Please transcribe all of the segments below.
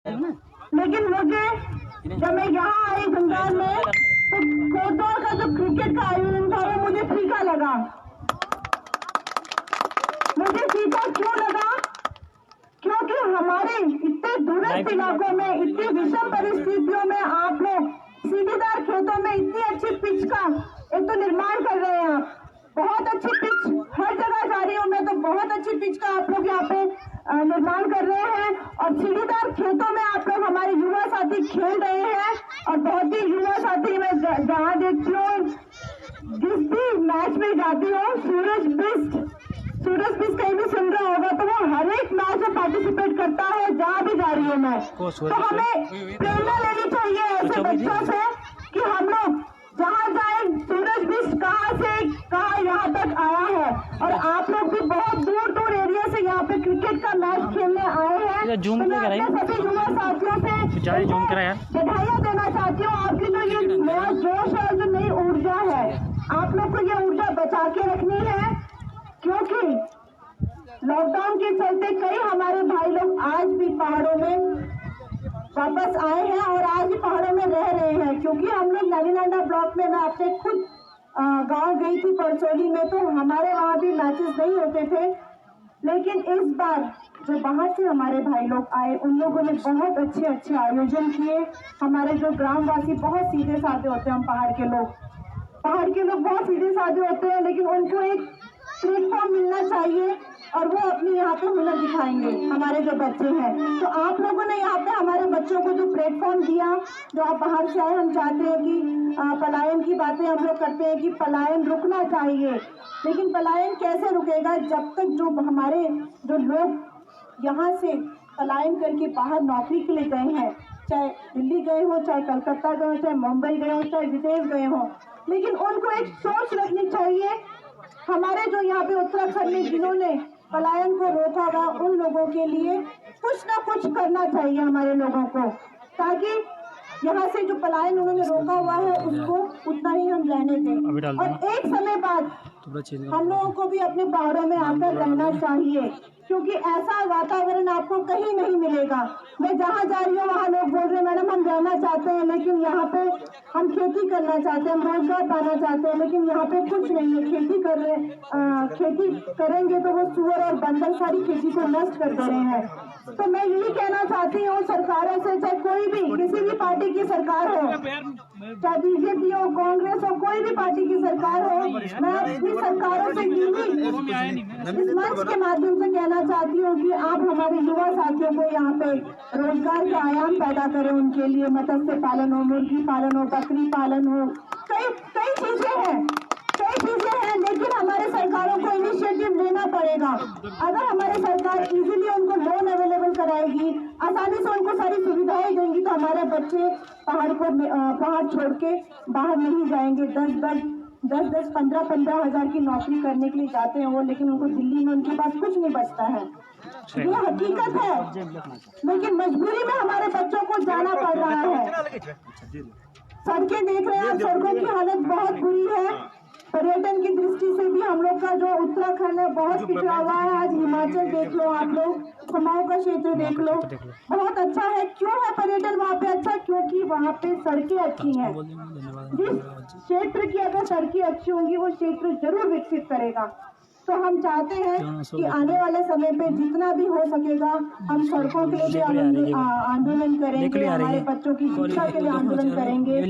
लेकिन मुझे जब मैं यहाँ आई बंगाल में तो कोटौर का जो क्रिकेट का आयोजन था वो मुझे फीका लगा। मुझे फीका क्यों लगा? क्योंकि हमारे इतने दूरस्थ इलाकों में, इतनी विषम परिस्थितियों में आप लोग सीढ़ीदार खेतों में इतनी अच्छी पिच का एक तो निर्माण कर रहे हैं। आप बहुत अच्छी पिच हर जगह जा रही हूँ मैं, तो बहुत अच्छी पिच का आप लोग यहाँ पे निर्माण कर रहे हैं और सीढ़ीदार खेतों में आप लोग हमारे युवा साथी खेल रहे हैं। और बहुत ही युवा साथी मैं जहाँ देखती हूँ, जिस भी मैच में जाती हूँ, सूरज बिस्ट कहीं भी सुन रहा होगा तो वो हर एक मैच में पार्टिसिपेट करता है जहाँ भी जा रही हूँ मैं। तो हमें प्रेरणा लेनी चाहिए ऐसे बच्चों से कि हम लोग जहाँ जाए, सूरज बिस्ट कहाँ से कहाँ यहाँ तक आया है और आप लोग भी बहुत दूर दूर एरिया से यहाँ पे क्रिकेट का मैच खेलने आए हैं। तो मैं अपने सभी युवा साथियों से बधाइयाँ देना चाहती हूँ। आपकी जो ये नया जोश है, जो नई ऊर्जा है, आप लोग को ये ऊर्जा बचा के रखनी है, क्योंकि लॉकडाउन के चलते कई हमारे भाई लोग आज भी पहाड़ों में वापस आए हैं और आज भी पहाड़ों में रह रहे हैं। क्योंकि हम लोग नालीनांडा ब्लॉक में, मैं अपने खुद गांव गई थी परसोली में, तो हमारे वहाँ भी मैचेस नहीं होते थे। लेकिन इस बार जो बाहर से हमारे भाई लोग आए, उन लोगों ने बहुत अच्छे आयोजन किए। हमारे जो ग्रामवासी बहुत सीधे साधे होते हैं, हम पहाड़ के लोग बहुत सीधे साधे होते हैं, लेकिन उनको एक प्लेटफॉर्म मिलना चाहिए और वो अपने यहाँ पे हुनर दिखाएंगे, हमारे जो बच्चे हैं। तो आप लोगों ने यहाँ पे हमारे बच्चों को जो प्लेटफॉर्म दिया, जो आप बाहर से आए, हम चाहते हैं कि पलायन की बातें हम लोग करते हैं कि पलायन रुकना चाहिए, लेकिन पलायन कैसे रुकेगा जब तक जो लोग यहाँ से पलायन करके बाहर नौकरी के लिए गए हैं, चाहे दिल्ली गए हो, चाहे कलकत्ता गए हो, चाहे मुंबई गए हो, चाहे विदेश गए हो, लेकिन उनको एक सोच रखनी चाहिए। हमारे जो यहाँ पे उत्तराखंड में जिन्होंने पलायन को रोका हुआ, उन लोगों के लिए कुछ ना कुछ करना चाहिए हमारे लोगों को, ताकि यहाँ से जो पलायन उन्होंने रोका हुआ है उसको उतना ही हम रहने दें। और एक समय बाद हम लोगों को भी अपने पहाड़ों में आकर रहना चाहिए, क्योंकि ऐसा वातावरण आपको कहीं नहीं मिलेगा। मैं जहाँ जा रही हूँ वहाँ लोग बोल रहे हैं मैडम हम रहना चाहते हैं, लेकिन यहाँ पे हम खेती करना चाहते हैं, हम रोजगार पाना चाहते हैं, लेकिन यहाँ पे कुछ नहीं है। खेती करेंगे तो वो सुअर और बंदर सारी खेती को नष्ट कर दे रहे हैं। तो मैं यही कहना चाहती हूँ सरकारों से, चाहे कोई भी किसी भी पार्टी की सरकार हो, चाहे बीजेपी हो, कांग्रेस हो, कोई भी पार्टी की सरकार हो, मैं अपनी सरकारों से इस मंच के माध्यम से कहना चाहती हूँ कि आप हमारे युवा साथियों को यहाँ पे रोजगार के आयाम पैदा करें। उनके लिए मत्स्य पालन हो, मुर्गी पालन हो, बकरी पालन हो, कई चीजें हैं, लेकिन हमारे सरकारों को इनिशिएटिव लेना पड़ेगा। अगर हमारी सरकार इजीली उनको लोन अवेलेबल कराएगी, आसानी से उनको सारी सुविधाएं देंगी, तो हमारे बच्चे पहाड़ छोड़ के बाहर नहीं जाएंगे। 10-15 हज़ार की नौकरी करने के लिए जाते हैं वो, लेकिन उनको दिल्ली में उनके पास कुछ नहीं बचता है। ये हकीकत है, लेकिन मजबूरी में हमारे बच्चों को जाना पड़ रहा है। सड़कें देख रहे हैं, सड़कों की हालत बहुत बुरी है। पर्यटन की दृष्टि से भी हम लोग का जो उत्तराखंड है बहुत पिछड़ा हुआ है। आज हिमाचल देख लो, आप लोग कुमाऊं का क्षेत्र देख लो, बहुत अच्छा है। क्यों है पर्यटन वहाँ पे अच्छा? क्योंकि वहाँ पे सड़कें अच्छी हैं। जिस क्षेत्र की अगर सड़कें अच्छी होंगी वो क्षेत्र जरूर विकसित करेगा। तो हम चाहते हैं कि आने वाले समय पे जितना भी हो सकेगा हम सड़कों के लिए भी आंदोलन करेंगे, हमारे बच्चों की शिक्षा के लिए आंदोलन करेंगे।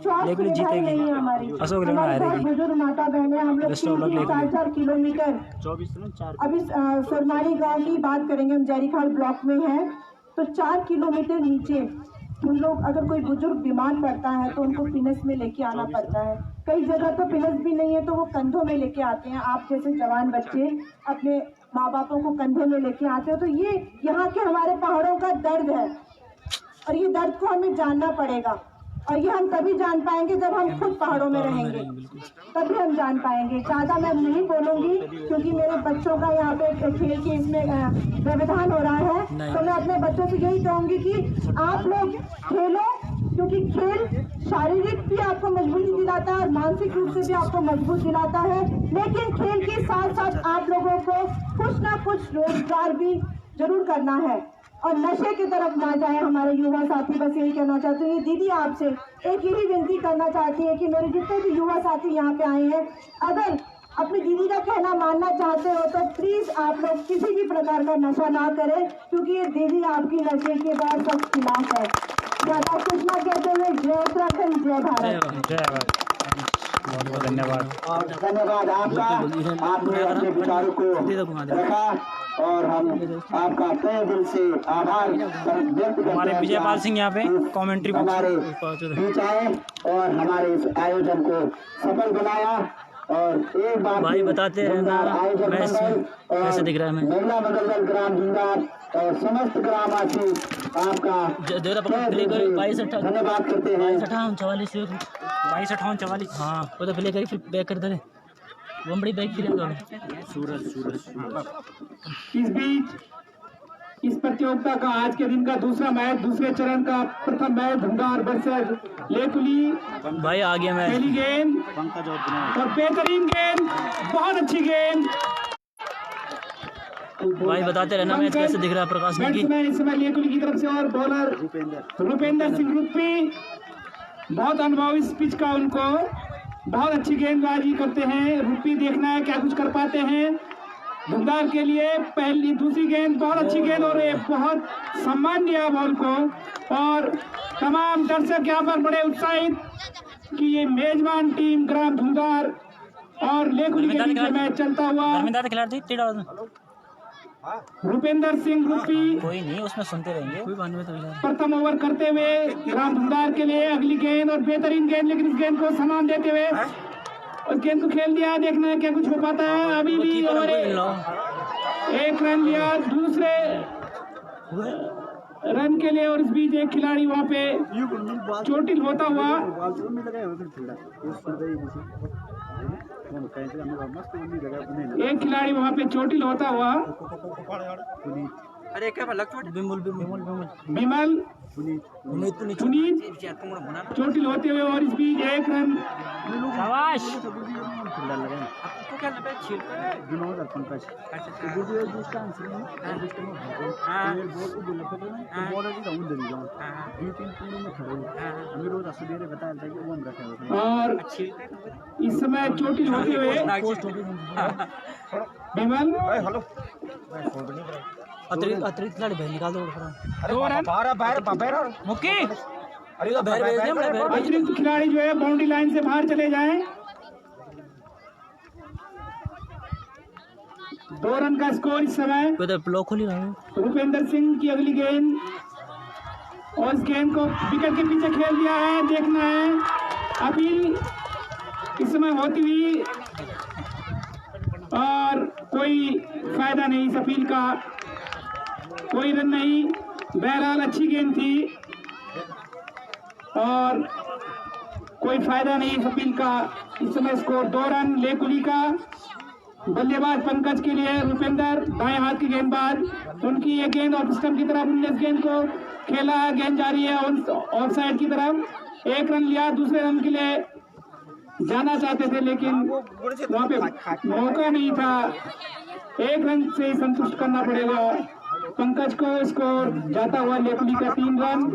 स्वास्थ्य नहीं है हमारी बुजुर्ग माता बहने, हम लोग 3-4 किलोमीटर, अभी सरमारी गांव की बात करेंगे, हम जैरीखाल ब्लॉक में हैं, तो 4 किलोमीटर नीचे उन लोग, अगर कोई बुजुर्ग बीमार पड़ता है तो उनको पिनस में लेके आना पड़ता है। कई जगह तो पिनस भी नहीं है तो वो कंधों में लेके आते हैं। आप जैसे जवान बच्चे अपने माँ बापों को कंधे में लेके आते हो। तो ये यहाँ के हमारे पहाड़ों का दर्द है और ये दर्द को हमें जानना पड़ेगा। और ये हम तभी जान पाएंगे जब हम खुद पहाड़ों में रहेंगे, तभी हम जान पाएंगे। ज़्यादा मैं नहीं बोलूँगी क्योंकि मेरे बच्चों का यहाँ पे खेल के इसमें व्यवधान हो रहा है। तो मैं अपने बच्चों से यही कहूँगी कि आप लोग खेलो, क्योंकि खेल शारीरिक भी आपको मजबूती दिलाता है और मानसिक रूप से भी आपको मजबूत दिलाता है। लेकिन खेल के साथ साथ आप लोगों को कुछ ना कुछ रोजगार भी जरूर करना है। और नशे की तरफ ना जाए हमारे युवा साथी। बस यही कहना चाहती हूँ। दीदी आपसे एक ही विनती करना चाहती है कि मेरे जितने भी युवा साथी यहाँ पे आए हैं, अगर अपनी दीदी का कहना मानना चाहते हो तो प्लीज आप लोग किसी भी प्रकार का नशा ना करें, क्योंकि ये दीदी आपकी नशे के बहुत सख्त खिलाफ है। ज्यादा कुछ ना कहते हुए जय उत्तराखंड, जय भारत। बहुत बहुत धन्यवाद। धन्यवाद आपका, आपने अपने विचारों को रखा और हम आपका तहे दिल से आभार व्यक्त करते हैं। हमारे विजयपाल सिंह यहाँ पे कमेंट्री हमारे बीच आए और हमारे इस आयोजन को सफल बनाया। और एक बात भाई बताते रहना आयोजन मंडल कैसे दिख रहा है हमें। महिला मंडल ग्राम धुंधार और समस्त ग्रामवासी आपका धन्यवाद करते हैं। 2258 हाँ वो तो प्ले करी फिर बैक कर दे वो बड़ी बैक फिर इस बीच इस प्रतियोगिता का आज के दिन का दूसरा मैच, दूसरे चरण का प्रथम मैच धुंधार वर्सेस लेकुली। भाई आ गया मैच। पहली गेंद और बेहतरीन गेंद, बहुत अच्छी गेंद। भाई बताते रहना मैच कैसे दिख रहा है। प्रकाश बैट्समैन इस समय लेकुली की तरफ से और बॉलर रुपेंद्र सिंह रुप्पी, बहुत अनुभव इस पिच का उनको, बहुत अच्छी गेंदबाजी करते हैं रुप्पी। देखना है क्या कुछ कर पाते हैं धुंधार के लिए। पहली दूसरी गेंद बहुत अच्छी गेंद और बहुत सम्मान दिया बॉल को। और तमाम दर्शक यहाँ पर बड़े उत्साहित कि ये मेजबान टीम ग्राम धुंधार और लेकुली के बीच मैच चलता हुआ। रुपेंद्र सिंह रुप्पी कोई नहीं उसमें सुनते रहेंगे। प्रथम ओवर करते हुए ग्राम धुंधार के लिए। अगली गेंद और बेहतरीन गेंद, लेकिन इस गेंद को सम्मान देते हुए उस गेंद को खेल दिया। देखना है क्या कुछ हो पाता है अभी भी। और एक रन लिया दूसरे रन के लिए और इस बीच एक खिलाड़ी वहाँ पे चोटिल होता हुआ। एक खिलाड़ी वहाँ पे चोटिल होता हुआ अरे क्या बिमल पुनीत चोटिल होते हुए और इस बीच एक रन। और इस समय चोटिल होते हुए विमल अतिरिक्त खिलाड़ी भाई निकाल दो। अतिरिक्त खिलाड़ी जो है बाउंड्री लाइन से बाहर चले जाएं। 2 रन का स्कोर इस समय। रुपेंद्र सिंह की अगली गेंद और इस गेंद को विकेट के पीछे खेल दिया है। देखना है अपील इस समय होती हुई और कोई फायदा नहीं इस अपील का, कोई रन नहीं। बहरहाल अच्छी गेंद थी और कोई फायदा नहीं इस अपील का। इस समय स्कोर 2 रन लेकुली का। बल्लेबाज पंकज के लिए रुपेंद्र दाएं हाथ की गेंदबाज, उनकी ये गेंद ऑफ स्टंप की तरफ, उन्होंने इस गेंद को खेला। गेंद जारी है ऑफ साइड की तरफ। 1 रन लिया, दूसरे रन के लिए जाना चाहते थे लेकिन वहाँ पे मौका नहीं था। 1 रन से ही संतुष्ट करना पड़ेगा पंकज को। स्कोर जाता हुआ लेकुली का 3 रन।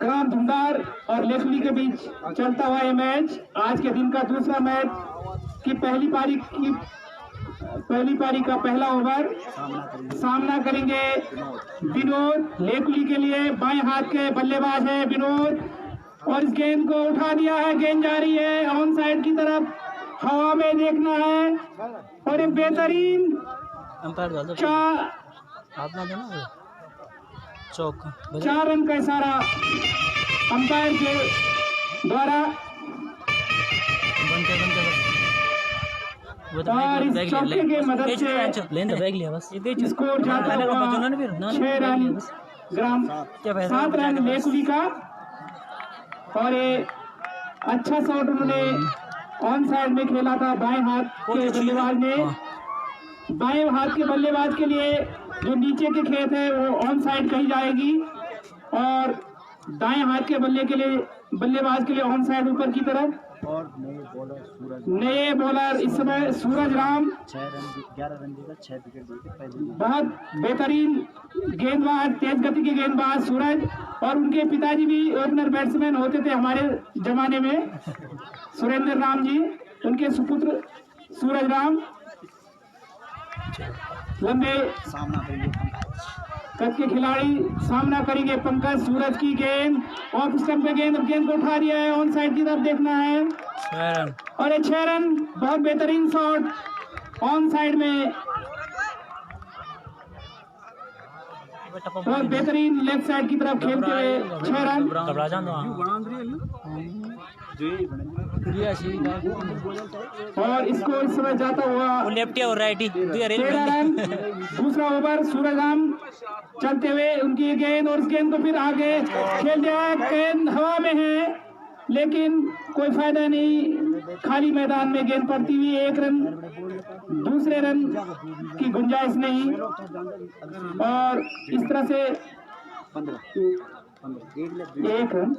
ग्राम धुंधार और लेकुली के बीच चलता हुआ ये मैच आज के दिन का दूसरा मैच की पहली पारी का पहला ओवर। सामना करेंगे विनोद लेकुली के लिए। बाएं हाथ के बल्लेबाज है विनोद और इस गेंद को उठा दिया है। गेंद जारी है ऑन साइड की तरफ, हवा में देखना है। और एक बेहतरीन चार रन का इशारा अंपायर के द्वारा। और इस चौके के मदद से स्कोर जाता हुआ 6 रन ग्राम 7 रन लेकुली का। और ये अच्छा शॉट उन्होंने ऑन साइड में खेला था बाएं हाथ के बल्लेबाज ने। बाएं हाथ के बल्लेबाज के लिए जो नीचे के खेत है वो ऑन साइड कही जाएगी और दाएं हाथ के बल्ले के लिए बल्लेबाज के लिए ऑन साइड ऊपर की तरफ। और नए बॉलर इस समय सूरज राम 11 रन देकर 6 विकेट देकर पहले। बहुत बेहतरीन गेंदबाज, तेज गति के गेंदबाज सूरज, और उनके पिताजी भी ओपनर बैट्समैन होते थे हमारे जमाने में, सुरेंद्र राम जी, उनके सुपुत्र सूरज राम। लंबे सामना करेंगे कद के खिलाड़ी सामना करेंगे पंकज। सूरज की गेंद ऑफ स्टंप पे गेंद को उठा दिया है, ऑन साइड की तरफ देखना है, 6 रन। और 6 रन। बहुत बेहतरीन शॉट ऑन साइड में, बहुत बेहतरीन लेफ्ट साइड की तरफ खेलते हुए 6 रन। घबरा जाओ और इसको इस समय जाता हुआ वो लेफ्टी और राइटी 13 रन। दूसरा ओवर सूरज राम चलते हुए, उनकी गेंद, और इस गेंद को फिर आगे खेल दिया। गेंद हवा में है लेकिन कोई फायदा नहीं, खाली मैदान में गेंद पड़ती हुई 1 रन, दूसरे रन की गुंजाइश नहीं। और इस तरह से 1 रन,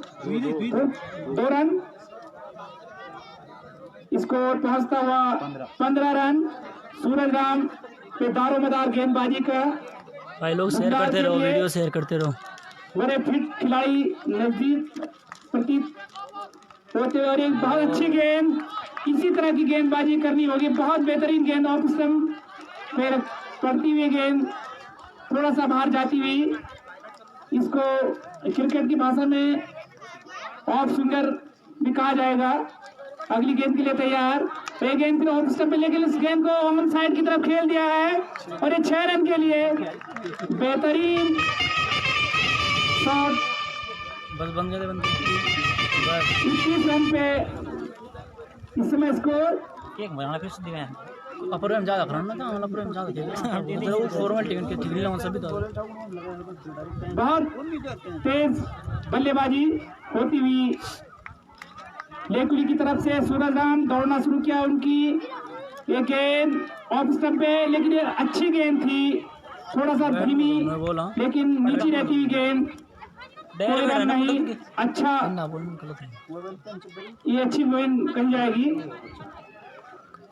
2 रन, स्कोर पहुंचता हुआ 15 रन। सूरज राम पे दारोमदार गेंदबाजी का। भाई लोग शेयर करते रहो, वीडियो शेयर करते रहो। बड़े फिट खिलाड़ी नजदीक प्रतीत होते हुए, और एक बहुत अच्छी गेंद, इसी तरह की गेंदबाजी करनी होगी। बहुत बेहतरीन गेंद ऑफ स्टंप पे पड़ती हुई गेंद, थोड़ा सा बाहर जाती हुई, इसको क्रिकेट की भाषा में ऑफ स्विंगर भी कहा जाएगा। अगली गेंद के लिए तैयार, एक गेंद फिर ऑफ स्टंप पे, लेकिन इस गेंद को ऑन साइड की तरफ खेल दिया है, और ये 6 रन के लिए बेहतरीन शॉट। बस बन गए बस 21 रन पे इस समय स्कोर। एक बनाना फिर सीधी में अपर में ज्यादा करना था, अपर में ज्यादा खेल वो फॉर्मेलिटी के खेलना उन सभी तो। बहुत तेज बल्लेबाजी होती हुई लेकुली की तरफ से सूरज राम दौड़ना शुरू किया। उनकी ये गेंद ऑफ स्टंप पे, लेकिन ये अच्छी गेंद थी, थोड़ा सा धीमी लेकिन नीची रहती हुई गेंद, कोई रन नहीं। अच्छा, ये अच्छी गेंद कही जाएगी।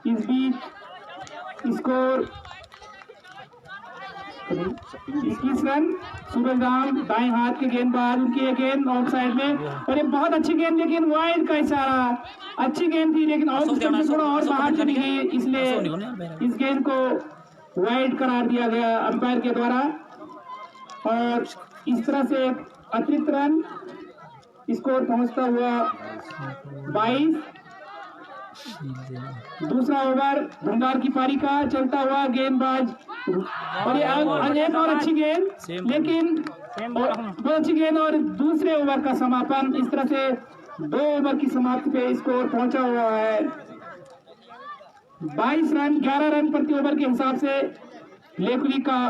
इस बीच स्कोर 21 रन। सूरज राम दाएं हाथ के गेंदबाज, उनकी ये गेंद ऑफ साइड में, और ये बहुत अच्छी गेंद, लेकिन वाइड का इशारा। अच्छी गेंद थी लेकिन ऑफ स्टंप से थोड़ा और बाहर चली गई, इसलिए इस गेंद को वाइड करार दिया गया अंपायर के द्वारा। और इस तरह से अतिरिक्त रन, स्कोर पहुंचता हुआ 22। दूसरा ओवर धुंधार की पारी का चलता हुआ गेंदबाज, और ये एक और अच्छी गेंद, लेकिन बहुत अच्छी गेंद, और दूसरे ओवर का समापन। इस तरह से 2 ओवर की समाप्ति पे स्कोर पहुंचा हुआ है 22 रन। 11 रन प्रति ओवर के हिसाब से लेकुली का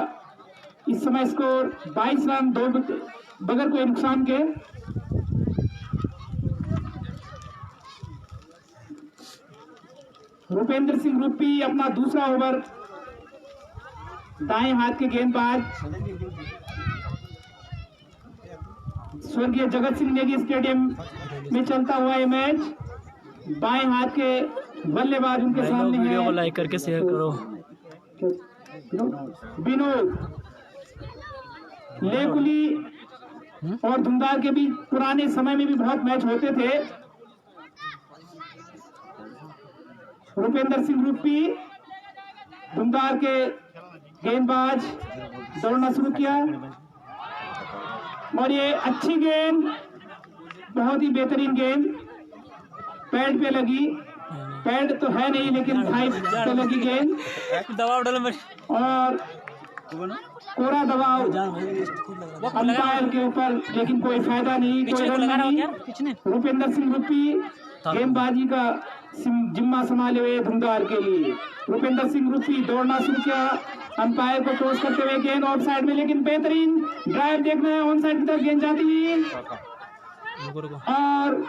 इस समय स्कोर 22 रन, 2 बगैर कोई नुकसान के। रुपेंद्र सिंह रूपी अपना दूसरा ओवर, दाएं हाथ के गेंदबाज, स्वर्गीय जगत सिंह नेगी स्टेडियम में चलता हुआ ये मैच। बाएं हाथ के बल्लेबाज उनके सामने है। वीडियो को लाइक करके शेयर करो। विनोद। लेकुली और धुंधार के बीच पुराने समय में भी बहुत मैच होते थे। रुपेंद्र सिंह रूपी धुंधार के गेंदबाज दौड़ना शुरू किया, और ये अच्छी गेंद, बहुत ही बेहतरीन गेंद, पैड पे लगी, पैड तो है नहीं लेकिन थाई पे लगी गेंद, दबाव डालो और कोरा दबाव अंपायर के ऊपर, लेकिन कोई फायदा नहीं, कोई रन नहीं। रुपेंद्र सिंह रूपी गेंदबाजी का जिम्मा संभाले हुए धुंधार के लिए। रुपेंद्र सिंह रूपी दौड़ना शुरू किया, अंपायर को क्रॉस करते हुए गेंद ऑफ साइड में, लेकिन बेहतरीन ड्राइव देखना है, ऑन साइड की तरफ गेंद जाती हुई, और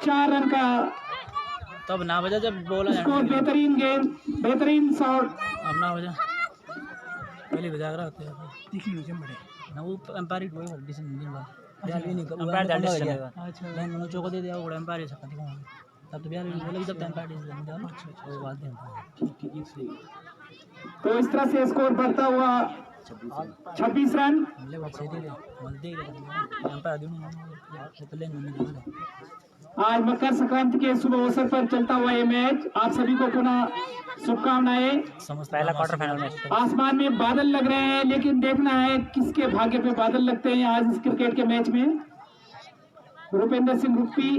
4 रन का तब ना बजा जब बोला स्कोर। बेहतरीन गेंद, बेहतरीन शॉट। अब ना बजा पहले बजा रहा होता है ना, वो अंपायर डिसीजन नहीं हुआ। अंपायर दैट डिसीजन है मैं नीचे को दे दिया वो अंपायर ही सकता है तब तो यार बोले कि जब अंपायर डिसीजन दिया वो बात है। तो इस तरह से स्कोर बढ़ता हुआ 26 रन। ले बात सही दे दे अंपायर दूं तो लेन नहीं। आज मकर संक्रांति के शुभ अवसर पर चलता हुआ ये मैच आप सभी को पुनः शुभकामनाएं। पहला क्वार्टर फाइनल मैच आसमान में बादल लग रहे हैं लेकिन देखना है किसके भाग्य पे बादल लगते हैं आज इस क्रिकेट के मैच में। रुपेंद्र सिंह रुप्पी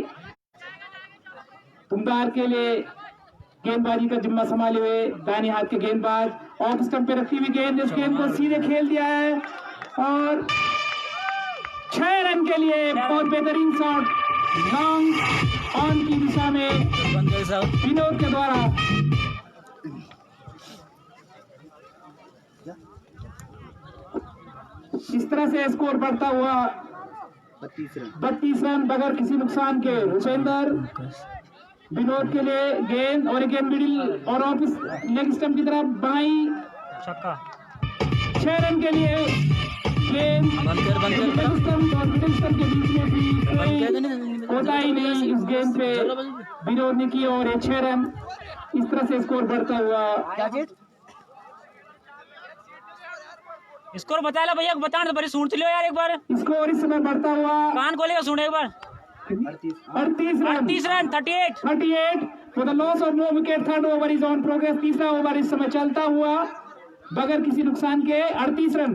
तुमदार के लिए गेंदबाजी का जिम्मा संभाले हुए दाहिने हाथ के गेंदबाज ऑफ स्टंप पे रखी हुई गेंद इस गेंद को सीधे खेल दिया है और 6 रन के लिए बहुत बेहतरीन शॉट लॉन्ग ऑन की दिशा में विनोद के द्वारा। इस तरह से स्कोर बढ़ता हुआ 32 रन बगैर किसी नुकसान के। रुपेंद्र विनोद के लिए गेंद और एक गेंद मिडिल और ऑफ लेग स्टंप की तरफ बाई छक्का 6 रन के लिए गेंद लेग स्टंप और मिडिल स्टंप के बीच में भी कोई होता ही नहीं इस गेंद पे विनोद ने की और 6 रन। इस तरह से स्कोर बढ़ता हुआ स्कोर बता लो भैया बता तो बड़ी सुन लियो यार एक बार स्कोर इस समय बढ़ता हुआ कान खोलेगा सुन एक बार 38 run 38 for the loss of no wicket। Third over is on progress. तीसरा ओवर इस समय चलता हुआ बगैर किसी नुकसान के 38 रन।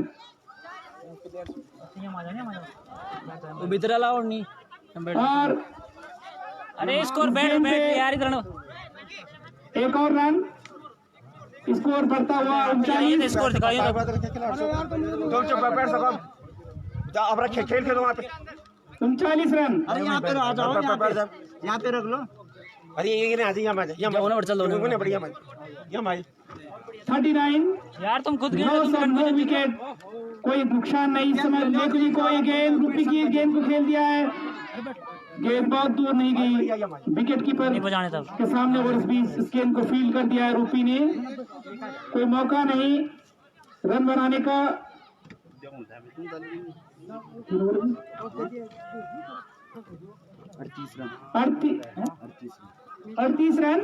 वो भीतर अलाउड नहीं और अरे स्कोर बैठ यार इधर एक और रन स्कोर बढ़ता हुआ 39 स्कोर दिखाइए खेल 39 रन। अरे यहाँ पे आ जाओ यहाँ पे रख लो। अरे ये नहीं आती बढ़िया 39 यार तुम खुद नो विकेट कोई नुकसान नहीं इस समय। लेखनी को ये गेंद रुपी की गेंद को खेल दिया है गेंद बहुत दूर नहीं गई विकेट कीपर के सामने और इस बीच इस गेंद को फील्ड कर दिया है रूपी ने। कोई मौका नहीं रन बनाने का। 38 रन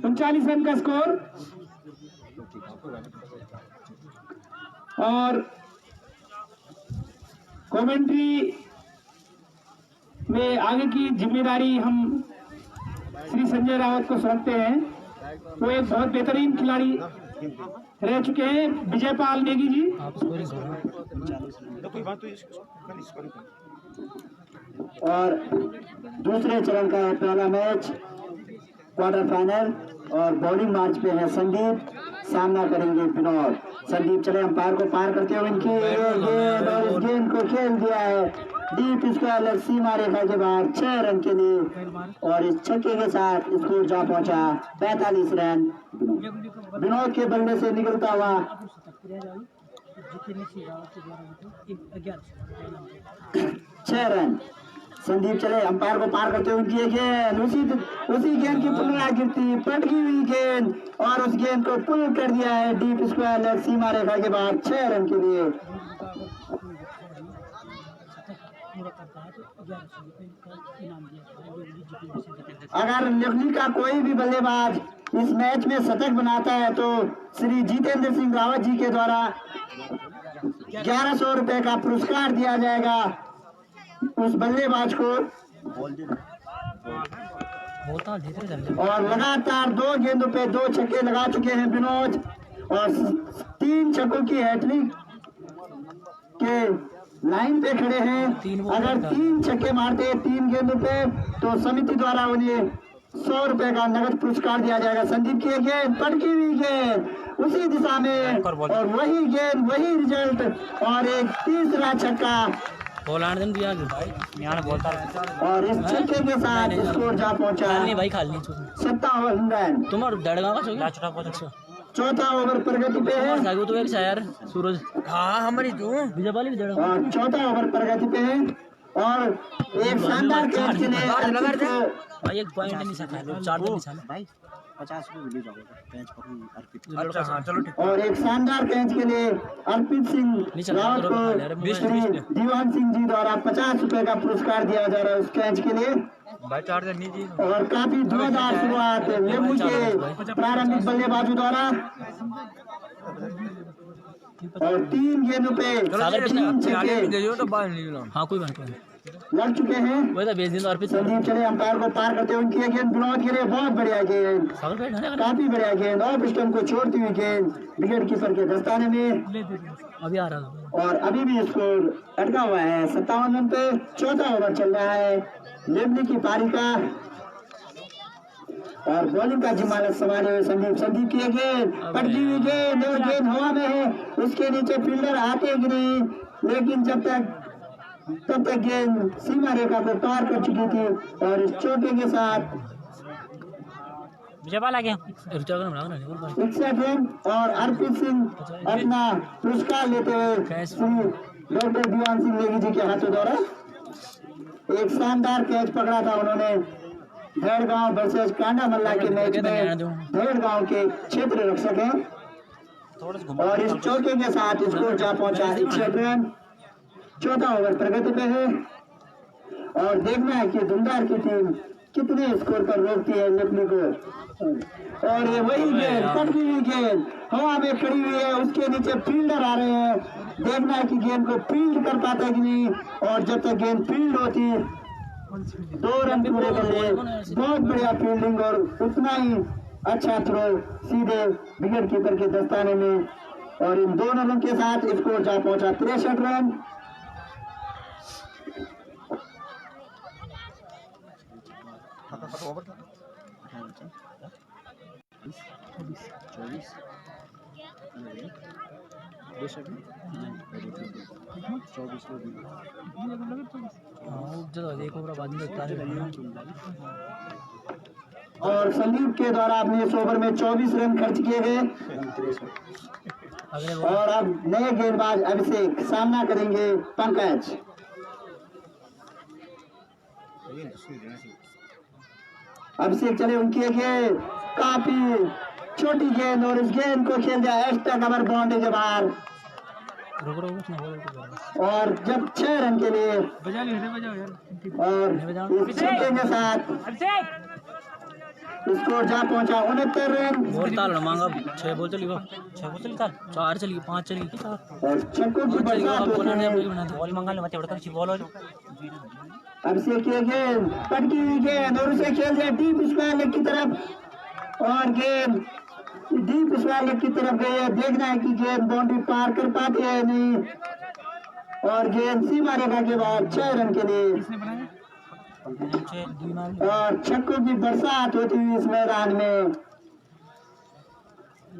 39 रन का स्कोर। और कमेंट्री में आगे की जिम्मेदारी हम श्री संजय रावत को सौंपते हैं। वो एक बहुत बेहतरीन खिलाड़ी रह चुके हैं विजयपाल नेगी जी। और दूसरे चरण का पहला मैच क्वार्टर फाइनल और बॉलिंग मार्च पे है संदीप सामना करेंगे विनोद। संदीप चले अंपायर को पार करते हुए इनकी गेंद और इस गेंद को खेल दिया है डीप स्क्वायर सीमा रेखा के बाहर 6 रन के लिए और इस छक्के के साथ स्कोर जा पहुंचा 45 रन विनोद के बल्ले से निकलता हुआ 6 रन। संदीप चले अंपायर को पार करते हुए उनकी गेंद उसी गेंद की पुनरावृत्ति पटकी हुई गेंद और उस गेंद को पुल कर दिया है डीप स्क्वायर लेग सीमा रेखा के बाद 6 रन के लिए। अगर लेखनी का कोई भी बल्लेबाज इस मैच में शतक बनाता है तो श्री जितेंद्र सिंह रावत जी के द्वारा 1100 रुपए का पुरस्कार दिया जाएगा उस बल्लेबाज को। और लगातार 2 गेंदों पे 2 छक्के लगा चुके हैं विनोद और 3 छक्कों की हैट्रिक के लाइन पे खड़े हैं। अगर 3 छक्के मारते 3 गेंदों पे तो समिति द्वारा उन्हें 100 रुपए का नगद पुरस्कार दिया जाएगा। संदीप की गेंद पटकी हुई गेंद उसी दिशा में और वही गेंद वही रिजल्ट और एक तीसरा छक्का और इस छक्के के साथ स्कोर जा पहुंचा 57 रन। चौथा ओवर प्रगति पे है सूरज हमारी और चौथा ओवर प्रगति पे है और एक शानदार कैच के लिए 50 रुपये मिली जाएगा कैच पकड़ अर्पित। अच्छा हाँ चलो ठीक। और एक शानदार कैच के लिए अर्पित सिंह रावत को श्री दीवान सिंह जी द्वारा 50 रुपए का पुरस्कार दिया जा रहा है उस कैच के लिए। भाई चार्जर नहीं जी। और काफी धुआंधार शुरुआत लेबू के प्रारंभिक बल्लेबाजों द्वारा और 3 गेंदों पे 3 छक्के हाँ कोई बात नहीं लड़ चुके हैं। वही तो बेच दिन अर्पित संदीप चले अंपायर को पार करते हुए उनकी गेंद विनोद के लिए बहुत बढ़िया गेंद, काफी बढ़िया गेंद और पिस्टन को छोड़ती हुई गेंद विकेट कीपर के दस्ताने में। अभी आ रहा था। और अभी भी स्कोर अटका हुआ है 57 रन पे। चौथा ओवर चल रहा है लेबनी की पारी का और बॉलिंग का जिम्मा संभाले हुए संदीप की गेंद पटकी हुई गेंद और गेंद हवा में है, उसके नीचे फील्डर आते कि नहीं, लेकिन तब तक गेंद सीमा रेखा को पार कर चुकी थी और इस चौके के साथ 61 रन और अर्पित सिंह अपना पुरस्कार लेते हुए श्री डॉक्टर दीवान सिंह नेगी जी के हाथों द्वारा एक शानदार कैच पकड़ा था उन्होंने भेड़गांव वर्सेस कांडा मल्ला के मैच में। भेड़गांव के क्षेत्र रक्षक हैं और इस चौके के साथ स्कोर जा पहुंचा 61 रन। चौथा ओवर प्रगति पे है और देखना है कि धुंधार की टीम कितने स्कोर पर रोकती है लेबनी को। और ये वही गेंद पटकी हुई गेंद हवा में खड़ी हुई है, उसके नीचे फील्डर आ रहे हैं, देखना है कि गेंद को फील्ड कर पाता है कि नहीं। और जब तक गेंद फील्ड होती 2 रन पूरे कर लिए, बहुत बढ़िया फील्डिंग और उतना ही अच्छा थ्रो सीधे विकेट कीपर के दस्ताने में। और इन दोनों रन के साथ स्कोर जा पहुंचा 63 रन। और संदीप के द्वारा अपने इस ओवर में 24 रन खर्च किए गए और अब नए गेंदबाज अभिषेक सामना करेंगे पंकज। अभिषेक चले, उनकी गेंद काफी छोटी गेंद और इस गेंद को खेल दिया एक्स्ट्रा कवर बाउंड्री के बाहर। और जब 6 रन के लिए और इस छक्के के साथ स्कोर जा पहुंचा 69 रन। मांगा 6 बॉल चली 4 चली 5 चली और छक्कों की बरसात होती है। अभिषेक की गेंद पटकी हुई गेंद और उसे खेल दिया डीप स्क्वायर लेग की तरफ और गेंद डीप स्क्वायर लेग की तरफ गई है। देखना है कि गेंद बाउंड्री पार कर पाती है नहीं और गेंद सीमा रेखा के बाद 6 रन के लिए और छक्कों की बरसात होती हुई इस मैदान में।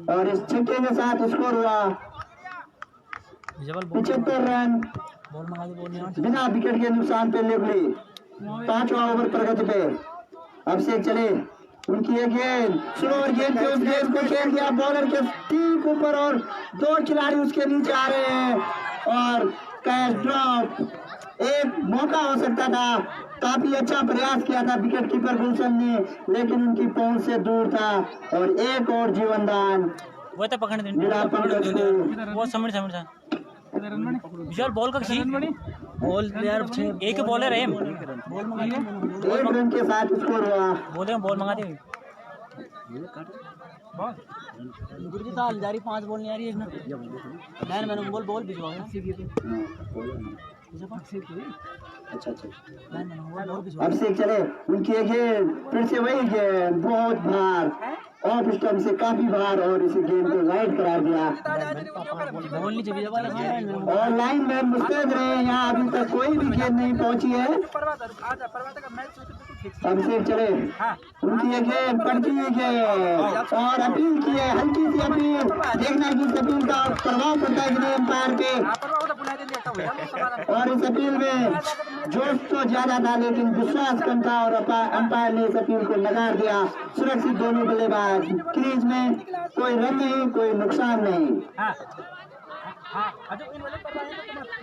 और इस छक्के के साथ स्कोर हुआ 75 रन बिना विकेट के नुकसान पे लेबली। 5वां ओवर प्रगति पे। अभिषेक चले, उनकी एक गेंद स्लोअर गेंद पे उस गेंद को खेल दिया बॉलर के ठीक ऊपर और 2 खिलाड़ी उसके नीचे आ रहे हैं और कैच ड्रॉप। एक मौका हो सकता था, काफी अच्छा प्रयास किया था विकेट कीपर गुलशन ने, लेकिन उनकी पहुंच से दूर था और एक और जीवनदान वो तो पकड़ वो समझ विशाल बॉल का बॉल यार एक बॉलर है बॉल मंगा 1 रन के साथ स्कोर हुआ। बोले बॉल मंगा दे गुरुजी साल जारी 5 बॉल नहीं आ रही है मैंने बॉल भिजवाया अच्छा अभिषेक चले, उनकी एक गेंद फिर से वही गेंद बहुत भार ऑफ स्टंप से काफी बार और इस गेंद को राइट करार दिया और लाइन मैन मुस्तैद रहे। यहाँ अभी तक कोई भी गेंद नहीं पहुंची है। अभिषेक चले, उनकी ये गेंद पड़ती हुई गेंद और अपील की है, हल्की सी अपील। देखना है कि इस अपील का प्रभाव पड़ता है कि नहीं अंपायर पे। और इस अपील में जोश तो ज्यादा था लेकिन विश्वास कम था और अंपायर ने इस अपील को नकार दिया। सुरक्षित दोनों बल्लेबाज क्रीज में, कोई रन नहीं, कोई नुकसान नहीं।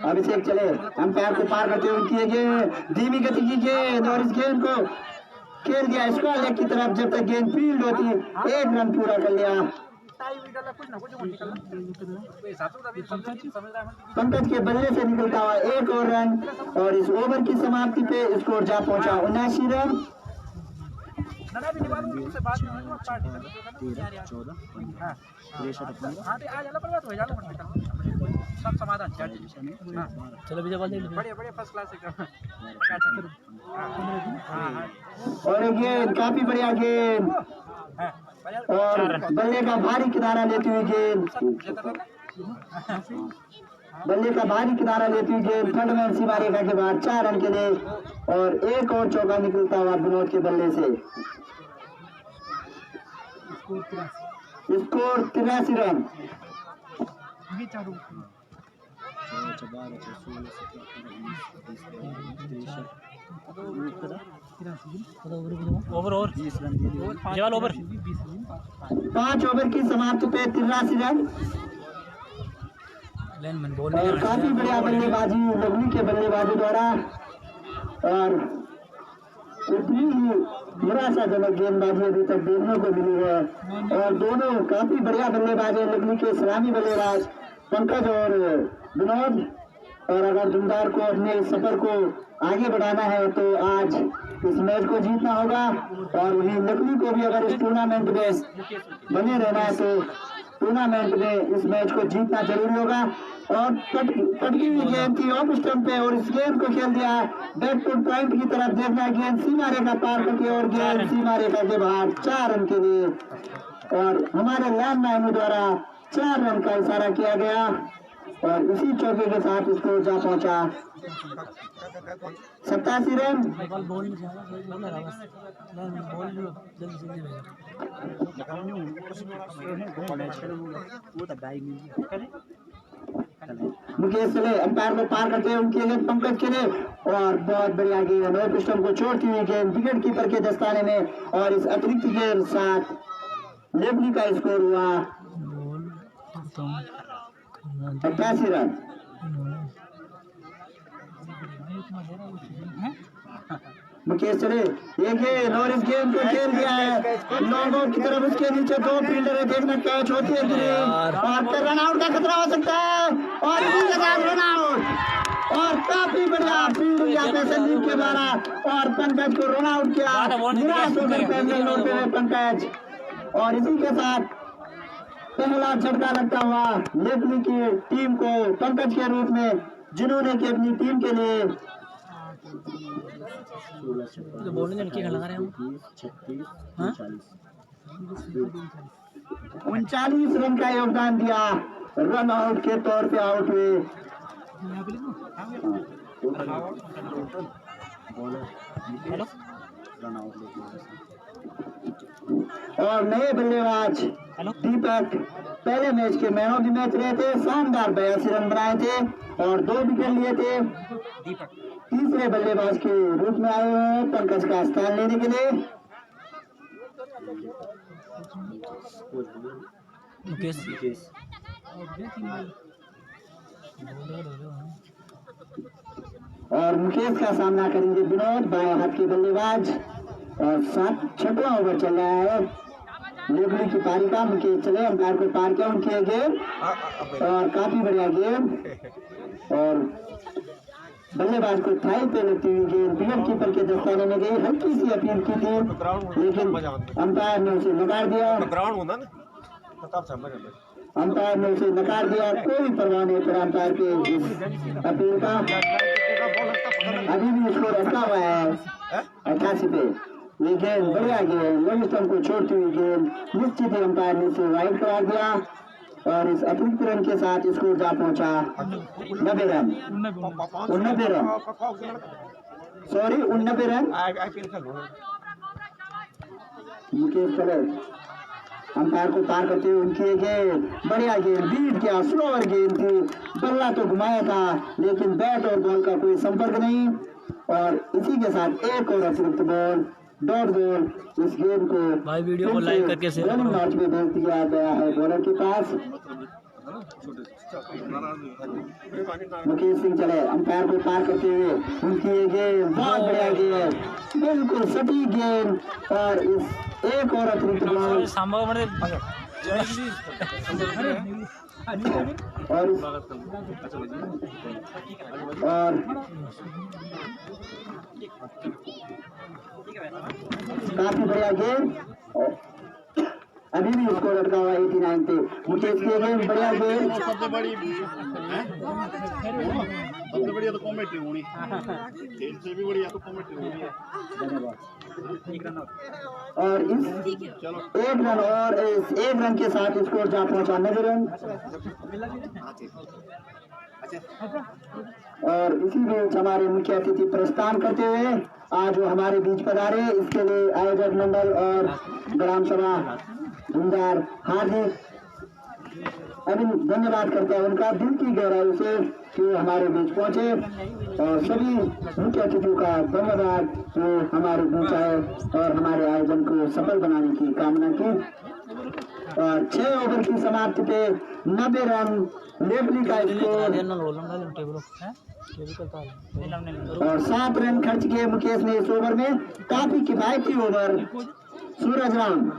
अभिषेक चले, अंपायर को पार करते हुए उनकी गेंद धीमी गति की गेंद और इस गेंद को खेल दिया स्क्वायर लेग की तरफ, जब तक गेंद फील्ड होती 1 रन पूरा कर लिया। पंकज के बल्ले से निकलता हुआ 1 और रन और इस ओवर की समाप्ति पे स्कोर जा पहुंचा 79 रन। 13 चलो विजय बॉल देख लो। और एक गेंद काफी बढ़िया गेंद और बल्ले का भारी किनारा लेती हुई गेंद, बल्ले का भारी किनारा लेती हुई गेंद थर्ड मैन सीमा रेखा के बाहर 4 रन के लिए और 1 और चौका निकलता हुआ विनोद के बल्ले से। Score 83 run. ओवर जवाल ओवर 5 ओवर की समाप्ति पे 83 रन और काफी बढ़िया बल्लेबाजी लवली के बल्लेबाजों द्वारा और उतनी ही निराशाजनक गेंदबाजी अभी तक देखने को मिली है और दोनों काफी बढ़िया बल्लेबाज है लवली के सलामी बल्लेबाज पंकज और विनोद। और अगर दुमदार को अपने सफर को आगे बढ़ाना है तो आज इस मैच को जीतना होगा और वही लखनऊ को भी अगर इस टूर्नामेंट में बने रहना है तो टूर्नामेंट में इस मैच को जीतना जरूरी होगा। और पटकी हुई गेंद थी ऑफ स्टंप पे और इस गेंद को खेल दिया बैक फुट पॉइंट की तरफ, देखना गेंद सीमा रेखा पार करके और गेंद सीमा रेखा के बाहर 4 रन के लिए और हमारे लैंडमैन द्वारा 4 रन का इशारा किया गया और इसी चौके के साथ इसको जा पहुंचा 87 रन। मुकेश चले अंपायर को पार करते हैं उनके लिए पंकज के लिए और बहुत बढ़िया गेंद और पिस्टन को छोड़ती हुई गेंद विकेट कीपर के दस्ताने में और इस अतिरिक्त के साथ लेवली का स्कोर हुआ 88 रन। मुकेश चले ये गेंद और इस गेंद को खेल दिया है लॉन्ग की तरफ, उसके नीचे 2 फील्डर है, देखना कैच होती है और रन आउट का खतरा हो सकता है और इसी के साथ रन आउट और काफी बढ़िया फील्ड यहाँ पे संदीप के द्वारा और पंकज को रन आउट किया निराश होकर पैदल लौटते हुए पंकज और इसी के साथ पहला झटका लगता हुआ लेवली की टीम को पंकज के रूप में जिन्होंने की अपनी टीम के लिए 39 रन का योगदान दिया, रन आउट के तौर पे आउट हुए। और नए बल्लेबाज दीपक पहले मैच के मैन ऑफ द मैच रहे थे, शानदार 82 रन बनाए थे और 2 विकेट लिए थे। तीसरे बल्लेबाज के रूप में आए हुए हैं पंकज का स्थान लेने के लिए। और मुकेश का सामना करेंगे विनोद, बाएं हाथ के बल्लेबाज और 6वां ओवर चल रहा है लेवली की पारी का। मुकेश चले अंपायर को पार किया उनके गेम और काफी बढ़िया गेम और बल्लेबाज को थाई पे लगती हुई गेंद विकेट कीपर के दस्ताने में गई। हल्की सी अपील की थी लेकिन अंपायर ने उसे नकार दिया, अंपायर ने उसे नकार दिया। कोई परवाह नहीं पर अंपायर के इस अपील का। अभी भी स्कोर रखा हुआ है 88 पे। ये गेंद बढ़िया गेंद लेग स्टंप को छोड़ती हुई गेंद निश्चित ही अंपायर ने इसे वाइड करार दिया और इस अतिरिक्त रन के साथ स्कोर जा पहुंचा 90 run. 89 run, sorry 89 run. Mukesh चले अंपायर को पार करते हुए उनकी गेंद बढ़िया गेंद बीट किया, स्लोअर गेंद थी, बल्ला तो घुमाया था लेकिन बैट और बॉल का कोई संपर्क नहीं और इसी के साथ एक और अतिरिक्त बॉल डॉट बॉल। इस गेंद को भाई वीडियो को लाइक करके शेयर करो। मैच में भेज दिया गया है बॉलर के पास मुकेश सिंह चले अंपायर को पार करते हुए उनकी ये गेंद बहुत बढ़िया गेंद, बिल्कुल सटीक गेंद और इस एक और अतिरिक्त बॉल सांबा मध्ये और काफी बढ़िया गेंद, अभी भी स्कोर अटका हुआ 89 पे। मुकेश की गेंद बढ़िया गेंद सबसे बढ़िया तो कॉमेंट्री होनी, खेल से भी बढ़िया तो कॉमेंट्री होनी है। और इस एक रन और इस एक रन के साथ स्कोर जा पहुंचा 9 रन। और इसी बीच हमारे मुख्य अतिथि प्रस्थान करते हुए आज वो हमारे बीच पधारे, इसके लिए आयोजक मंडल और ग्राम सभा धुंधार हार्दिक धन्यवाद करते हैं उनका दिल की गहराई से कि वो हमारे बीच पहुंचे, और सभी मुख्य अतिथियों का धन्यवाद जो हमारे बीच आए और हमारे आयोजन को सफल बनाने की कामना की। और 6 ओवर की समाप्ति पे 90 रन लेवली का स्कोर और 7 रन खर्च किए मुकेश ने इस ओवर में। काफी किफायती ओवर। सूरज राम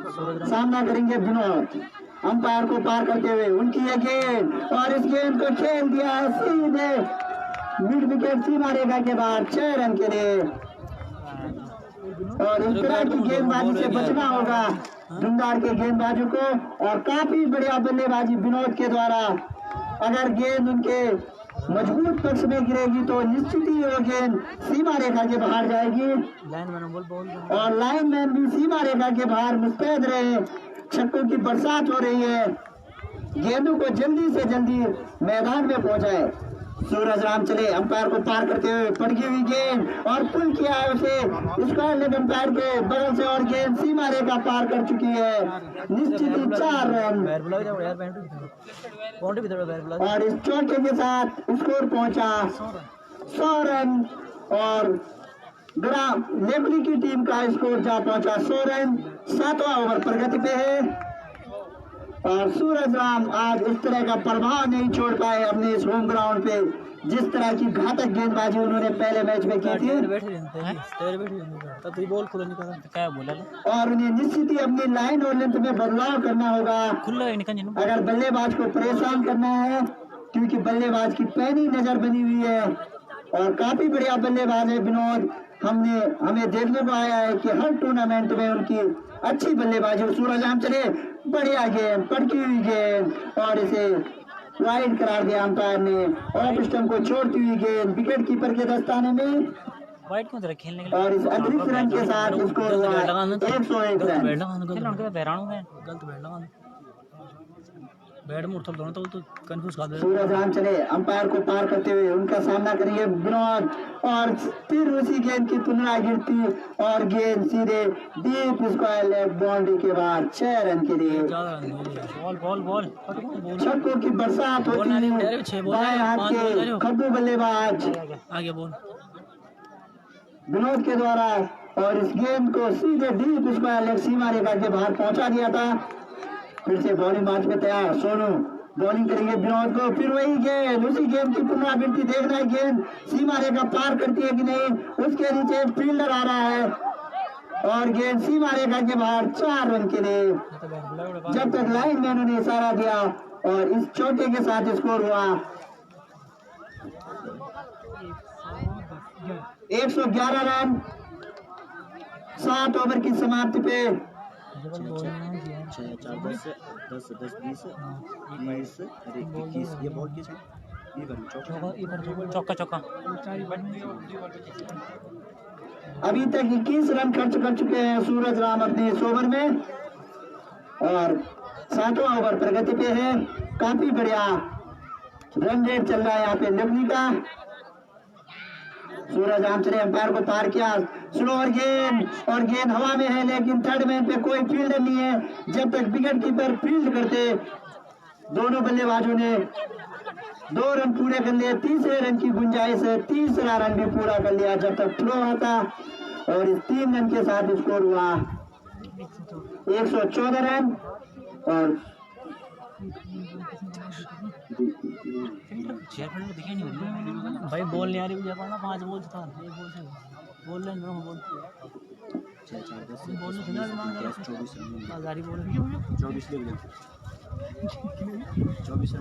सामना करेंगे विनोद, अंपायर को पार करते हुए उनकी ये गेंद और इस गेंद को खेल दिया सीधे मिड विकेट सीमा रेखा के बाद 6 रन के लिए। और इस तरह की गेंदबाजी से बचना होगा धुंधार के गेंदबाजों को। और काफी बढ़िया बल्लेबाजी विनोद के द्वारा, अगर गेंद उनके मजबूत पक्ष में गिरेगी तो निश्चित ही वो गेंद सीमा रेखा के बाहर जाएगी और लाइनमैन भी सीमा रेखा के बाहर मुस्तैद रहे। छक्कों की बरसात हो रही है, गेंदों को जल्दी से जल्दी मैदान में पहुंचाए। सूरज राम चले अंपायर को पार करते हुए पटकी हुई गेंद और पुल किया है उसे स्क्वायर लेग अंपायर के बगल से और गेंद सीमा रेखा पार कर चुकी है। निश्चित ही 4 रन और इस चौके के साथ स्कोर पहुंचा 100 रन और ग्राम लेवली की टीम का स्कोर जा पहुंचा 100 रन। 7वां ओवर प्रगति पे है और सूरज राम आज इस तरह का प्रभाव नहीं छोड़ पाए अपने इस होम ग्राउंड पे, जिस तरह की घातक गेंदबाजी उन्होंने पहले मैच में की थी। और उन्हें निश्चित ही अपनी लाइन और लेंथ में बदलाव करना होगा अगर बल्लेबाज को परेशान करना है, क्योंकि बल्लेबाज की पैनी नजर बनी हुई है और काफी बढ़िया बल्लेबाज है विनोद। हमें देखने को आया है कि हर टूर्नामेंट में उनकी अच्छी बल्लेबाजी। सूरज राम चले बढ़िया गेंद, पटकी हुई गेंद और इसे वाइड करार दिया अंपायर ने। ऑफ स्टंप को छोड़ती हुई गेंद विकेट कीपर के दस्ताने में वाइट क्यों तरह खेलने के और इस अतिरिक्त रन के साथ स्कोर हुआ 101 रन। बैट में उठा दोनों तो कंफ्यूज कर दे। सूरज राम चले अंपायर को पार करते हुए उनका सामना करेंगे विनोद और फिर उसी गेंद की पुनरावृत्ति और गेंद सीधे डीप स्क्वायर लेग बाउंड्री के बाद 6 रन के लिए। बॉल छक्कों की बरसात होती है। बाएं हाथ के खड्डू बल्लेबाज आगे बॉल विनोद के द्वारा और इस गेंद को सीधे डीप स्क्वायर लेग सीमा रेखा के बाहर पहुंचा दिया था। फिर से बॉलिंग मार्च में तैयार सोनू बॉलिंग करेंगे विनोद को, फिर वही गेंद उसी गेंद की पुनरावृत्ति देखना है गेंद सीमा रेखा पार करती है कि नहीं। उसके नीचे एक फील्डर आ रहा है और गेंद सीमा रेखा के बाहर 4 रन के लिए। जब तक लाइनमैन उन्हें इशारा दिया और इस चौके के साथ स्कोर हुआ 111 रन। 7 ओवर की समाप्ति पे 6 4 10 10 10 20 19 21 ये बॉल किस है ये करो चौका अभी तक 21 रन खर्च कर चुके हैं सूरज राम अपने इस ओवर में और 7वां ओवर प्रगति पे है। काफी बढ़िया रन रेट चल रहा है यहाँ पे लेवली का। सूरज राम चले अंपायर को पार किया, स्लोअर गेंद और गेंद हवा में है लेकिन थर्ड मैन पे कोई फील्डर नहीं है। जब तक विकेट कीपर फील्ड करते दोनों बल्लेबाजों ने 2 रन पूरे कर लिए। तीसरे रन की गुंजाइश है, तीसरा रन भी पूरा कर लिया जब तक थ्रो आता और इस 3 रन के साथ स्कोर हुआ 114 रन। और चेयर पर दिखे नहीं भाई, बॉल नहीं आ रही मुझे, पड़ना 5 बॉल था, 1 बॉल से बोल रहे हैं बॉल 24 गाड़ी बोल 24 ले लिया 24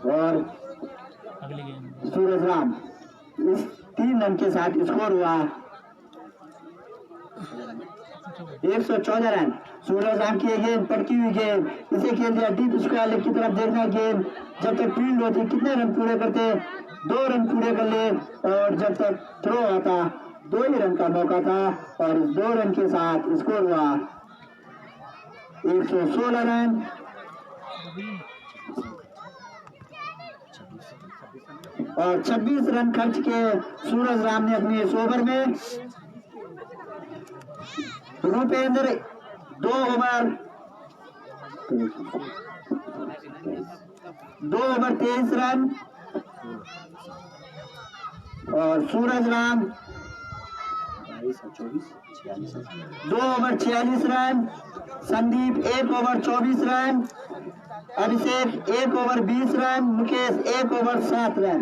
और अगले गेम सूरज राम इस 3 रन के साथ स्कोर हुआ 114 रन। सूरज राम की गेंद पटकी हुई गेंद, इसे खेल दिया डीप स्क्वायर लेग की तरफ, देखना गेंद जब तक फील्ड होती कितने रन पूरे करते, 2 रन पूरे कर ले, और जब तक थ्रो आता 2 ही रन का मौका था, और इस 2 रन के साथ स्कोर हुआ 116 रन। और 26 रन खर्च के सूरज राम ने अपने इस ओवर में। रूपेंद्र 2 ओवर 23 रन, और Suraj Ram 2 over 46 run, Sandeep 1 over 24 run, Abhishek 1 over 20 run, Mukesh 1 over 7 run.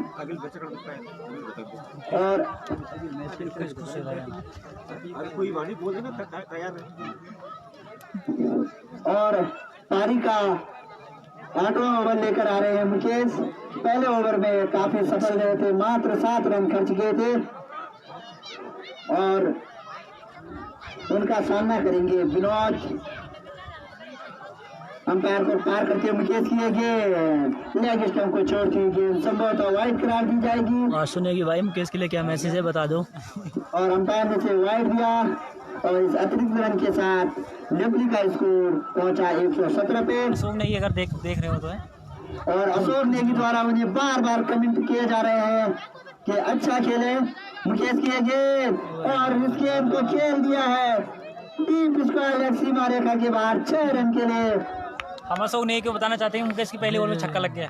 और कोई वाणी बोल देना तैयार है। और पारी का 8वां ओवर लेकर आ रहे हैं मुकेश। पहले ओवर में काफी सफल रहे थे, मात्र 7 रन खर्च किए थे, और उनका सामना करेंगे विनोद। अंपायर को पार करते हुए मुकेश की गेंद लेग स्टंप को छोड़ती हुई गेंद संभवतः वाइड करार दी जाएगी। सुनेगी भाई मुकेश के लिए क्या मैसेज है बता दो। और अंपायर ने से वाइड दिया, और इस अतिरिक्त रन के साथ लवली का स्कोर पहुंचा 117 पे। अशोक ने अगर देख रहे हो तो है, और अशोक नेगी द्वारा उन्हें बार बार कमेंट किए जा रहे हैं कि अच्छा खेले। मुकेश की गेंद, और इस गेंद को खेल दिया है डीप स्क्वायर लेग सीमा रेखा के बाहर 6 रन के लिए। हम अशोक ने को बताना चाहते हैं मुकेश की पहले ओवर में छक्का लग गया।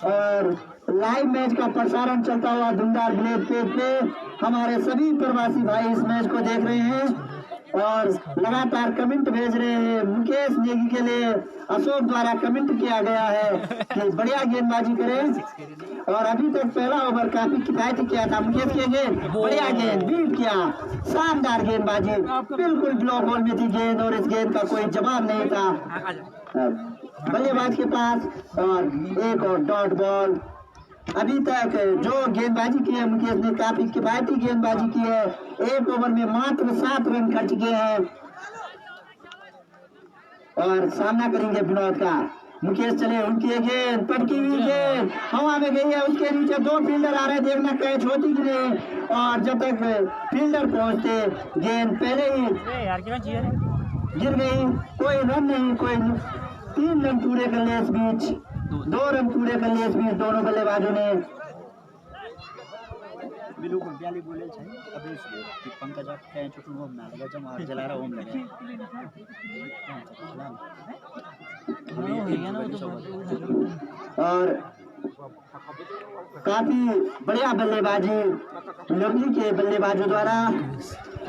और लाइव मैच का प्रसारण चलता हुआ धुंधार ब्लेड पेज पे हमारे सभी प्रवासी भाई इस मैच को देख रहे हैं और लगातार कमेंट भेज रहे हैं मुकेश नेगी के लिए। अशोक द्वारा कमेंट किया गया है कि बढ़िया गेंदबाजी करें, और अभी तक पहला ओवर काफी किफायती किया था मुकेश के गेंद, बढ़िया गेंद बीट किया, शानदार गेंदबाजी, बिल्कुल ब्लॉक बॉल में थी गेंद, और इस गेंद का कोई जवाब नहीं था बल्लेबाज के पास। और एक और डॉट बॉल। अभी तक जो गेंदबाजी की है मुकेश ने काफी किफायती गेंदबाजी की है, 1 ओवर में मात्र 7 रन खर्च किए हैं, और सामना करेंगे विनोद का। मुकेश चले, उनकी गेंद पटकी हुई गेंद हवा में गई है, उसके नीचे 2 फील्डर आ रहे हैं, देखना कैच होती कि नहीं। और जब तक फील्डर पहुंचते गेंद पहले ही गिर गई, कोई रन नहीं, कोई 3 रन पूरे कर लिए इस बीच, 2 रन पूरे कर लिए इस बीच दोनों बल्लेबाजों ने। बिल्कुल ब्याली बोले छै अबे कि पंकज आप कहीं छोटू होम ना लगा जब आग जला रहा होम लगे और काफी बढ़िया बल्लेबाजी लवली के बल्लेबाजों द्वारा,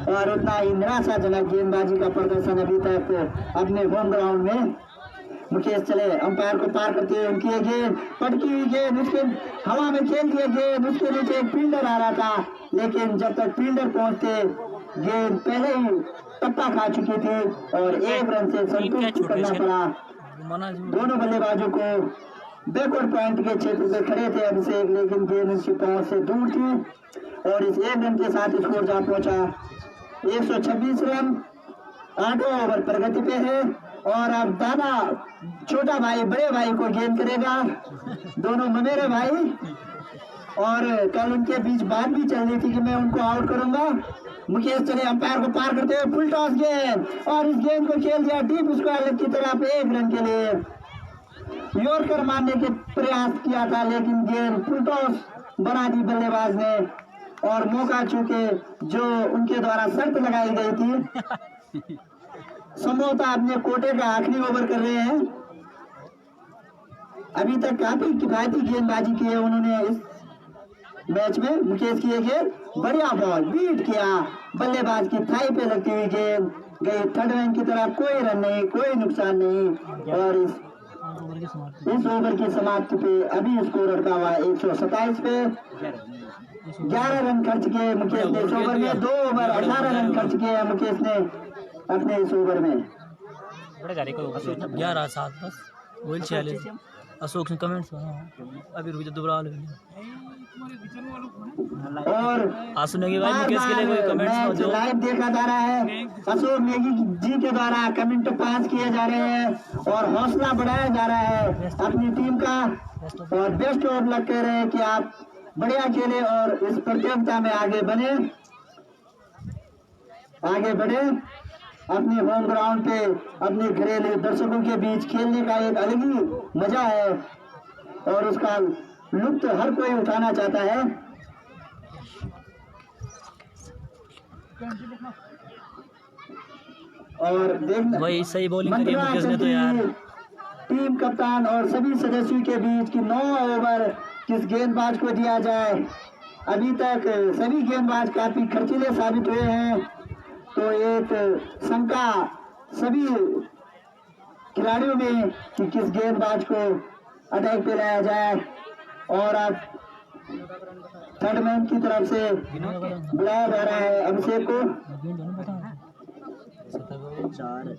और उतना ही निराशाजनक गेंदबाजी का प्रदर्शन अभी तक अपने होम ग्राउंड में। मुकेश चले, अंपायर को पार करते हुए उनकी गेंद पटकी हुई गेंद, उसके हवा में खेल दिए गेंद, उसके नीचे एक फील्डर आ रहा था, लेकिन जब तक फील्डर पहुंचते गेंद पहले ही टप्पा खा चुकी थी, और 1 रन से संतुष्ट करना पड़ा दोनों बल्लेबाजों को। बैकवर्ड पॉइंट के क्षेत्र में खड़े थे अभिषेक, लेकिन गेंद उनकी पहुंच से दूर थी, और इस 1 रन के साथ स्कोर जा पहुंचा 126 रन। 8वां ओवर प्रगति पे है, और अब दादा छोटा भाई बड़े भाई को गेंद करेगा, दोनों ममेरे भाई, और कल उनके बीच बात भी चल रही थी कि मैं उनको आउट करूंगा। मुकेश चले, अंपायर को पार करते हुए फुल टॉस गेंद, और इस गेंद को खेल दिया डीप स्क्वायर लेग की तरफ 1 रन के लिए। यॉर्कर मारने के प्रयास किया था, लेकिन गेंद फुल टॉस बना दी बल्लेबाज ने, और मौका चूके जो उनके द्वारा शर्त लगाई गई थी संभवतः अपने कोटे का आखिरी ओवर कर रहे हैं। अभी तक काफी किफायती गेंदबाजी की है उन्होंने इस मैच में मुकेश की ये गेंद, बढ़िया बॉल बीट किया, बल्लेबाज की थाई पे लगती हुई गेंद गई थर्ड मैन की तरफ, कोई रन नहीं, कोई नुकसान नहीं। और इस ओवर की समाप्ति पे अभी स्कोर अटका हुआ 127 पे। 11 रन खर्च किए मुकेश ने इस ओवर में, 2 ओवर 18 रन खर्च किए मुकेश ने अपने इस ओवर में। 11-7 वही 46 अशोक ने कमेंट्स अभी रुक जा दोबारा और आज सुनेंगे भाई मुकेश के लिए कोई कमेंट्स जो लाइव देखा जा रहा है, अशोक नेगी जी के द्वारा कमेंट पास किए जा रहे हैं और हौसला बढ़ाया जा रहा है अपनी टीम का, और बेस्ट ऑफ लक कह रहे हैं कि आप बढ़िया खेले और इस प्रतियोगिता में आगे बढ़े। अपने होम ग्राउंड पे अपने घरेलू दर्शकों के बीच खेलने का एक अलग ही मजा है और उसका लुत्फ हर कोई उठाना चाहता है। और देखना वही सही बॉलिंग करी मुकेश ने तो यार। टीम कप्तान और सभी सदस्यों के बीच की 9 ओवर किस गेंदबाज को दिया जाए। अभी तक सभी गेंदबाज काफी खर्चीले साबित हुए हैं, तो एक शंका सभी खिलाड़ियों में कि किस गेंदबाज को अटैक पे लाया जाए। और अब थर्ड मैन की तरफ से बुलाया जा रहा है अभिषेक को। 4, 8,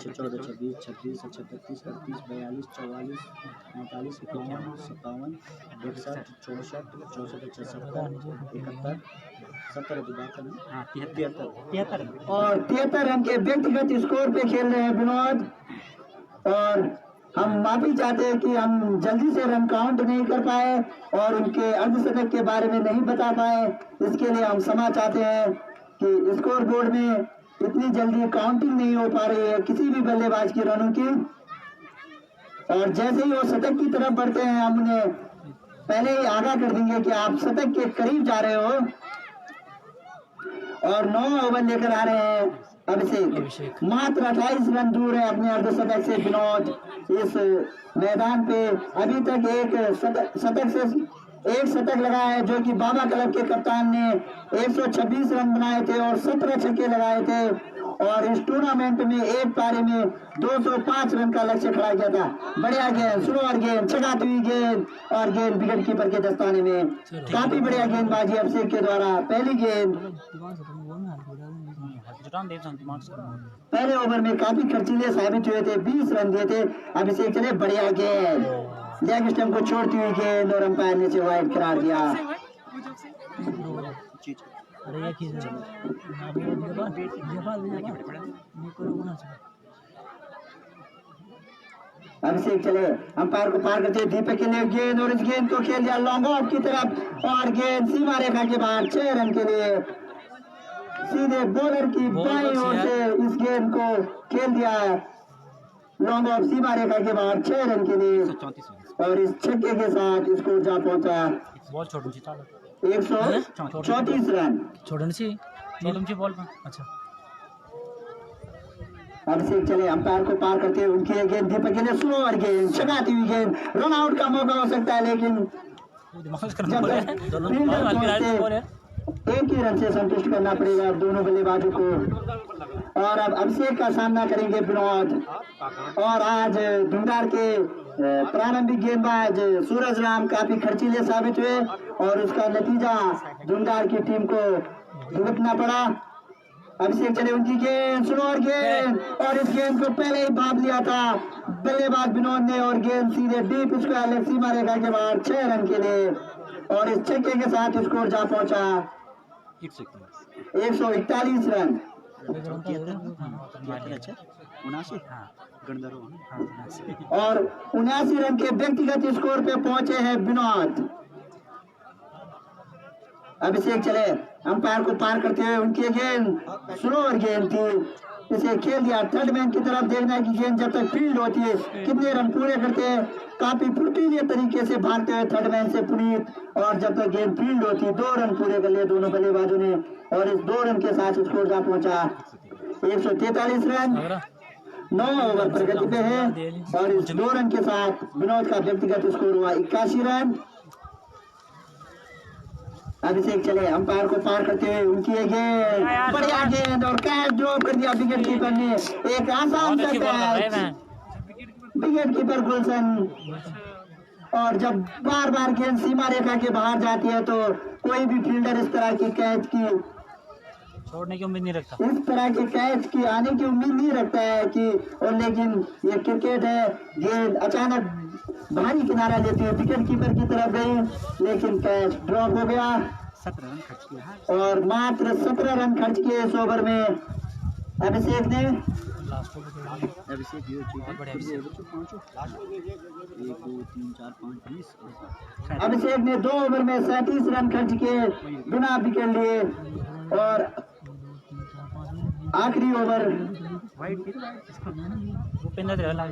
14, 26, 26, 36, 38, 42, 44, 45, 51, 57, 61, 64, 64, 71, 73 और 73 रन के व्यक्तिगत स्कोर पे खेल रहे हैं विनोद। और हम माफी चाहते हैं कि हम जल्दी से रन काउंट नहीं कर पाए और उनके अर्धशतक के बारे में नहीं बता पाए, इसके लिए हम क्षमा चाहते हैं कि स्कोर बोर्ड में इतनी जल्दी काउंटिंग नहीं हो पा रही है किसी भी बल्लेबाज की रनों की। और जैसे ही वो शतक की तरफ बढ़ते हैं हम उन्हें पहले ही आगाह कर देंगे कि आप शतक के करीब जा रहे हो। और 9 ओवर लेकर आ रहे हैं अभिषेक, मात्र 28 रन दूर है अपने अर्धशतक से विनोद। इस मैदान पे अभी तक एक शतक लगाया है जो कि बाबा क्लब के कप्तान ने 126 रन बनाए थे और 17 छक्के लगाए थे, और इस टूर्नामेंट में एक पारी में 205 रन का लक्ष्य खड़ा किया था। बढ़िया गेंद, स्लोअर गेंद, चगाती हुई गेंद और गेंद विकेट कीपर के दस्ताने में। काफी बढ़िया गेंदबाजी अभिषेक के द्वारा। पहली गेंद पहले ओवर में काफी खर्चीले साबित हुए थे, 20 रन दिए थे अभिषेक। चले बढ़िया गेंद, लेग स्टंप को छोड़ती हुई गेंद और अंपायर ने इसे वाइड करार दिया। अभिषेक चले अंपायर को पार करते दीपक के लिए गेंद, और इस गेंद को खेल दिया लॉन्ग ऑफ की तरफ और गेंद सीमा रेखा के बाहर। 6 रन के लिए सीधे बॉलर की बाईं ओर से इस गेंद को खेल दिया लॉन्ग ऑफ सीमा रेखा के बाहर 6 रन के लिए, और इस छक्के के साथ स्कोर जा पहुंचा 134 रन। बॉल अच्छा अभिषेक चले अंपायर को पार करते हुए उनकी गेंद दीपक के लिए स्लोअर गेंद, चगाती हुई गेंद, रन आउट का मौका हो सकता है, लेकिन एक ही रन से संतुष्ट करना पड़ेगा दोनों बल्लेबाजों को। और अब अभिषेक का सामना करेंगे विनोद। और आज धुंधार के प्रारंभिक गेंदबाज सूरज राम काफी खर्चीले साबित हुए और उसका नतीजा धुंधार की टीम को भुगतना पड़ा। अभिषेक चले उनकी गेंद, स्लोअर गेंद, और इस गेंद को पहले ही भाप लिया था बल्लेबाज विनोद ने, और गेंद सीधे डीप स्क्वायर लेग सीमा रेखा के बाहर 6 रन के लिए, और इस छक्के के साथ स्कोर जा पहुंचा 141 रन। और 79 रन के व्यक्तिगत स्कोर पे पहुंचे हैं विनोद। अभिषेक चले अंपायर को पार करते हुए उनकी गेंद स्लोअर गेंद थी, इसे खेल दिया थर्ड मैन की तरफ। देखना है कि गेंद जब तक फील्ड होती है कितने रन पूरे करते हैं। काफी फुर्तीले तरीके से भागते हुए थर्ड मैन से पुनीत, और जब तक गेंद फील्ड होती है 2 रन पूरे कर लिए दोनों बल्लेबाजों ने, और इस 2 रन के साथ स्कोर जा पहुंचा 143 रन। 9 ओवर प्रगति पे है, और इस 2 रन के साथ विनोद का व्यक्तिगत स्कोर हुआ 81 रन। अभिषेक चले अंपायर को पार करते हुए उनकी ये गेंद, बढ़िया गेंद और कैच ड्रॉप कर दिया विकेट कीपर ने। एक आसान बहुत सा अच्छी बॉल कर रहे कैच, हैं। विकेट कीपर गुलशन। और जब बार बार गेंद सीमा रेखा के बाहर जाती है तो कोई भी फील्डर इस तरह की कैच की छोड़ने की उम्मीद नहीं रखता। इस तरह के कैच की आने की उम्मीद नहीं रखता है कि, और लेकिन ये क्रिकेट है, गेंद अचानक भारी किनारा लेती है, विकेट कीपर की तरफ गई लेकिन कैच ड्रॉप हो गया 17 रन खर्च किया और मात्र 17 रन खर्च किए इस ओवर में अभिषेक ने। अभिषेक ये चीज बढ़िया पहुंचो 1 2 3 4 5 20 अभिषेक ने 2 ओवर में 37 रन खर्च किए बिना विकेट लिए और आखिरी ओवर भूपेंद्र दे रहा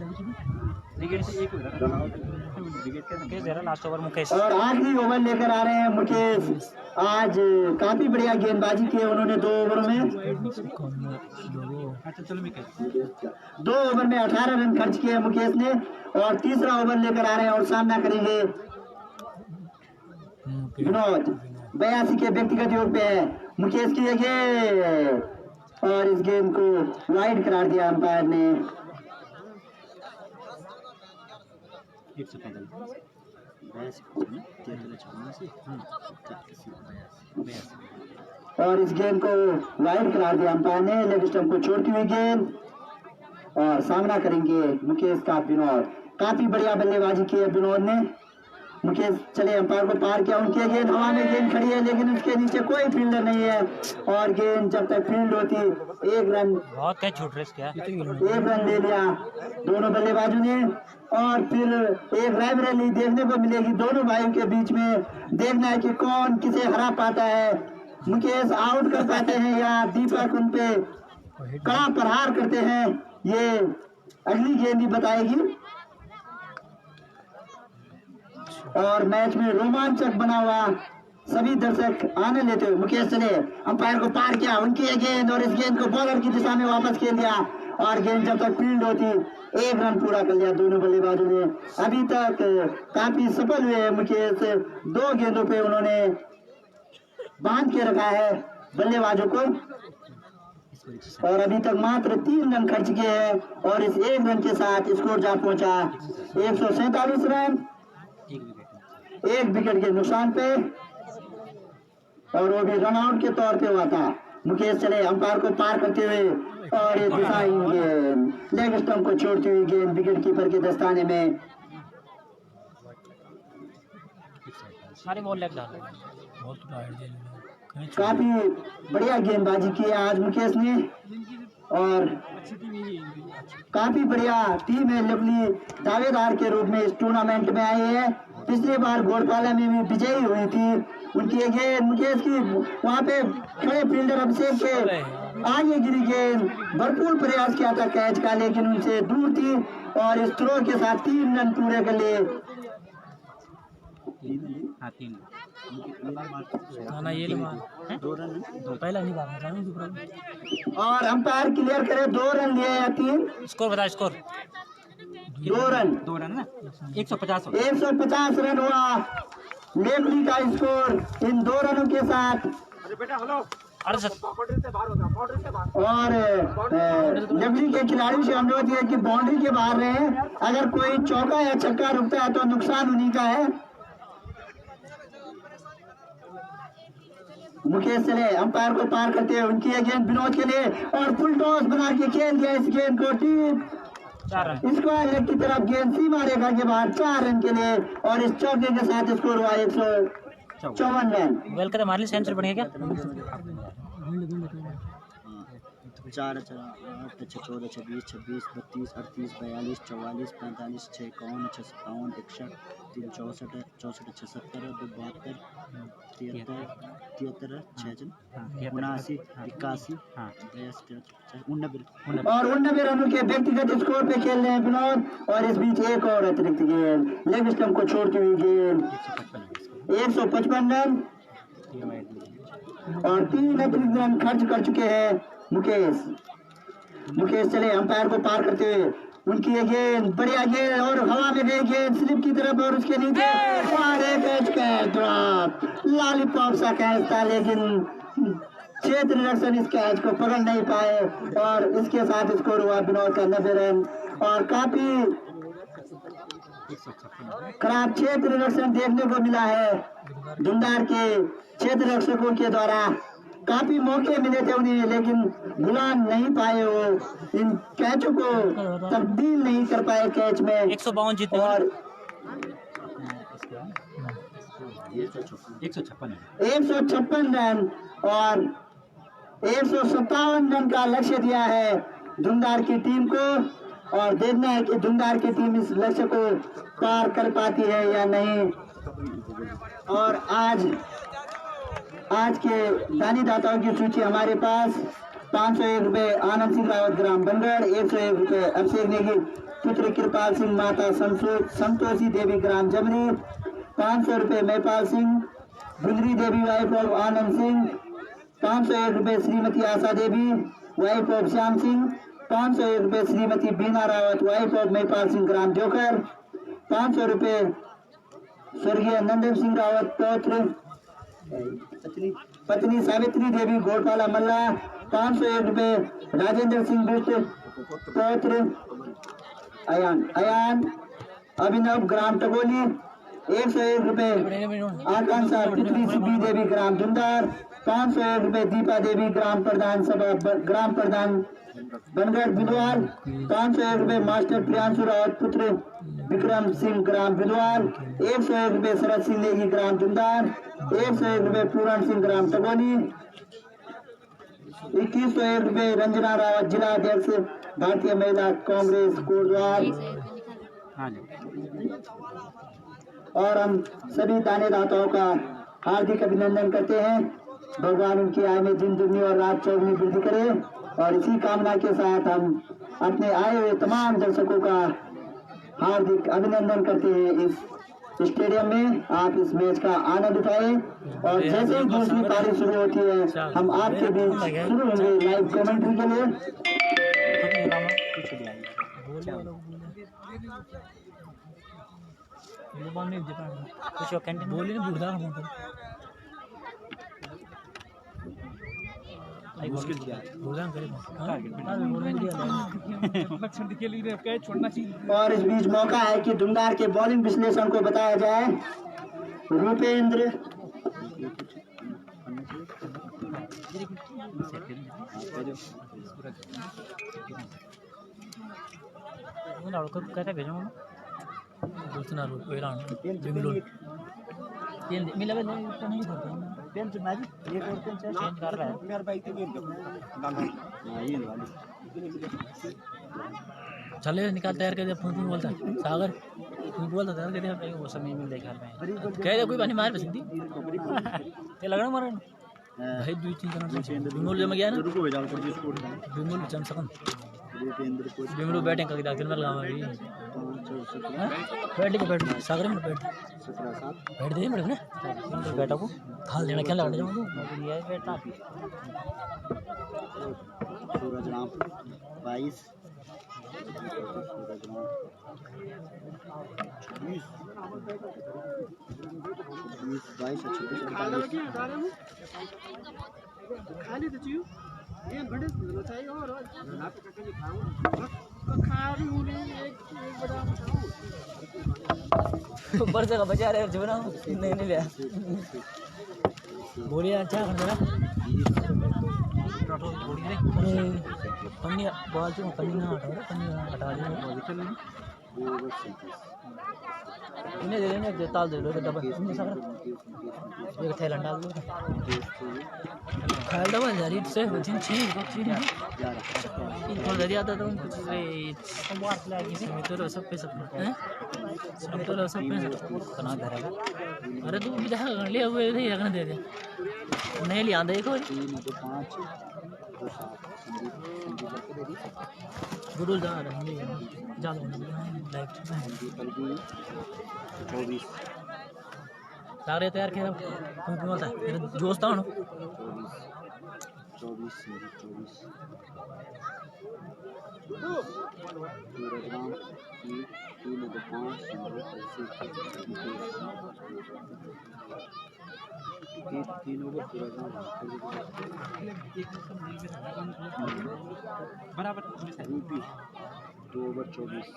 विकेट से एक मुकेश दे रहा लास्ट ओवर मुकेश। और आखिरी ओवर लेकर आ रहे हैं मुकेश। आज काफी बढ़िया गेंदबाजी की है उन्होंने 2 ओवर में। 2 ओवर में 18 रन खर्च किए मुकेश ने और तीसरा ओवर लेकर आ रहे हैं और सामना करेंगे विनोद। 82 के व्यक्तिगत योग पे है मुकेश की गेंद और इस गेंद को वाइड करार दिया अंपायर ने। 145 और इस गेंद को वाइड करार दिया अंपायर ने। लेग स्टंप को छोड़ती हुई गेंद और सामना करेंगे मुकेश का विनोद। काफी बढ़िया बल्लेबाजी की है विनोद ने। मुकेश चले अंपायर को पार किया, उनकी गेंद हवा में गेंद खड़ी है लेकिन उसके नीचे कोई फील्डर नहीं है और गेंद जब तक फील्ड होती 1 रन, बहुत कैच छूट रहे क्या 1 रन ले लिया दोनों बल्लेबाजों ने। और फिर एक राइवलरी देखने को मिलेगी दोनों भाइयों के बीच में, देखना है कि कौन किसे हरा पाता है। मुकेश आउट कर पाते हैं या दीपक उन पे कड़ा प्रहार करते हैं, ये अगली गेंद ही बताएगी। और मैच में रोमांचक बना हुआ सभी दर्शक आनंद लेते हुए मुकेश चले अंपायर को पार किया, उनकी ये गेंद और इस गेंद को बॉलर की दिशा में वापस खेल दिया और गेंद जब तक फील्ड होती 1 रन पूरा कर लिया दोनों बल्लेबाजों ने। अभी तक काफी सफल हुए मुकेश, 2 गेंदों पे उन्होंने बांध के रखा है बल्लेबाजों को और अभी तक मात्र 3 रन खर्च किए हैं और इस 1 रन के साथ स्कोर जा पहुंचा 147 रन 1 विकेट के नुकसान पे और वो भी रन आउट के तौर पे हुआ था। मुकेश चले अंपायर को पार करते हुए और ये दिशाहीन गेंद, लेग स्टंप को छोड़ती हुई गेंद विकेट कीपर के दस्ताने में। सारी बॉल लेग डाल काफी बढ़िया गेंदबाजी की है आज मुकेश ने और काफी बढ़िया टीम है लवली दावेदार के रूप में इस टूर्नामेंट में आई है। पिछली बार घोड़पाला में भी विजयी हुई थी। उनकी ये गेंद मुकेश की वहां पे खड़े फील्डर अभिषेक के आगे गिरी गेंद, भरपूर प्रयास किया था कैच का लेकिन उनसे दूर थी और इस थ्रो के साथ 3 रन पूरे कर लिए। पहला नहीं और अंपायर क्लियर करे 2 रन लिए या 3 स्कोर बता स्कोर 2 रन ना 150 150 रन हुआ लेवली का स्कोर इन 2 रनों के साथ। और लेवली के खिलाड़ी से अनुरोध है कि बाउंड्री के बाहर रहे, अगर कोई चौका या छक्का रुकता है तो नुकसान उन्हीं का है। मुकेश चले अंपायर को पार करते हैं, उनकी ये गेंद विनोद के लिए और फुल टॉस बना के खेल दिया इस गेंद को टीप स्क्वायर लेग की तरफ, गेंद सीमा रेखा के बाहर 4 रन के लिए और इस चौके के साथ स्कोर हुआ 154 रन। वेल कर मारली सेंचुरी बन गया क्या 4 8 14 26 26 32 38 42 44 45 6 51 6 57 61 3 64 64 76 2 72 73 76 79 81 और 89 रनों के व्यक्तिगत स्कोर पे खेल रहे हैं विनोद। और इस बीच एक और अतिरिक्त गेंद लेग स्टंप को छोड़ती हुई गेंद 155 रन और 3 अतिरिक्त रन खर्च कर चुके हैं मुकेश। मुकेश चले अंपायर को पार करते हुए उनकी ये गेंद, बढ़िया गेंद और हवा में गई गेंद स्लिप की तरफ और उसके नीचे और एक कैच ड्रॉप, लॉलीपॉप सा कैच था लेकिन क्षेत्र निरीक्षण इस कैच को पकड़ नहीं पाए और इसके साथ स्कोर हुआ विनोद का 90 रन। और काफी खराब क्षेत्र निरीक्षण देखने को मिला है धुंधार के क्षेत्र रक्षकों के द्वारा। काफी मौके मिले थे उन्हें लेकिन बुला नहीं पाए, वो इन कैचों को तब्दील नहीं कर पाए कैच में। 152 जीते और 156 रन और 157 रन का लक्ष्य दिया है धुंधार की टीम को और देखना है कि धुंधार की टीम इस लक्ष्य को पार कर पाती है या नहीं। और आज के दानी दाताओं की सूची हमारे पास 501 रुपये आनंद सिंह रावत ग्राम बनगढ़, 101 रुपये अभिषेक नेगी पुत्र कृपाल सिंह माता संतोषी देवी ग्राम जमरी, 500 रुपये महिपाल सिंह गुजरी देवी वाइफ ऑफ आनंद सिंह, 501 रुपये श्रीमती आशा देवी वाइफ ऑफ श्याम सिंह, 501 रुपये श्रीमती बीना रावत वाइफ ऑफ महिपाल सिंह ग्राम जोकर, 500 रुपये स्वर्गीय नंदन सिंह रावत पौत्र पत्नी सावित्री देवी घोटवाला मल्ला, 501 रुपये राजेंद्र सिंह बिष्ट पौत्र अयान अभिनव ग्राम टगोली, 101 रुपये आकांक्षा पुत्री सुबी देवी ग्राम धुंधार, 501 रुपये दीपा देवी ग्राम प्रधान बनगढ़ बिलवाल, 501 रुपये मास्टर प्रियांशु रावत पुत्र विक्रम सिंह ग्राम बिलवाल, 101 रुपये शरद सिंह नेगी ग्राम धुंधार, 101 रुपये पूरण सिंह ग्राम टगोली, 2101 रुपये रंजना रावत जिला अध्यक्ष भारतीय महिला कांग्रेस कोटद्वार। और हम सभी दानेदाताओं का हार्दिक अभिनंदन करते हैं। भगवान उनकी आय में दिन दुगनी और रात चौगुनी वृद्धि करे और इसी कामना के साथ हम अपने आए हुए तमाम दर्शकों का हार्दिक अभिनंदन करते हैं। इस स्टेडियम में आप इस मैच का आनंद उठाएं और जैसे ही दूसरी पारी शुरू होती है हम आपके बीच शुरू होंगे लाइव कमेंट्री के लिए। और इस बीच मौका है कि धुंधार के बॉलिंग विश्लेषण को बताया जाए। रूपेंद्र कहते भेजो मिला नहीं पेन से मारी एक और पेन से चेंज कर रहा है मेरे बाइक पे चले निकाल तैयार कर दिया फोन बोलता सागर तू बोलता तैयार कर दिया वो समय मिल जाएगा में कह दे कोई पानी मार पे सिद्धि ते लगना मारे भाई दो तीन जना बिमोल जम गया ना रुको हो जाओ थोड़ी स्कोर बिमोल जम सकन बिमोल बैटिंग करके दाखिल में लगावा बैठ सागर में बैठ दे मेरे ना बैठा को हाल देना क्या लड़ने जाऊँ ये बैठा सूरज राम 22 खाली तो चाहिए ये बड़े चाहिए और ना तो कहीं खाऊं खा रही हूं एक बड़ा ऊपर से बचा रहे जो ना नहीं लिया बोलिए अच्छा कर देना पन्नी बॉल से पन्नी ना हटा दे इन्हें दे देने ताल दे लो डबल एक थैला डाल दो खाल डबल जारी से दिन छी इनको दरिया था तो कुछ संवाद लगी से तो सब पे सब हैं सब तो सब पे कना धरेगा अरे तू भी जहां ले हुए थे रखने दे दे नहीं ले आंदा एक और 5 गुडुल जा रहा है जा लाइव 24 सारे तैयार किया कौन बोलता है तेरे दोस्त हूं 24 सूरजवान 3-5 तीन ओवर सूरजवान बराबर रूपी 2 over 24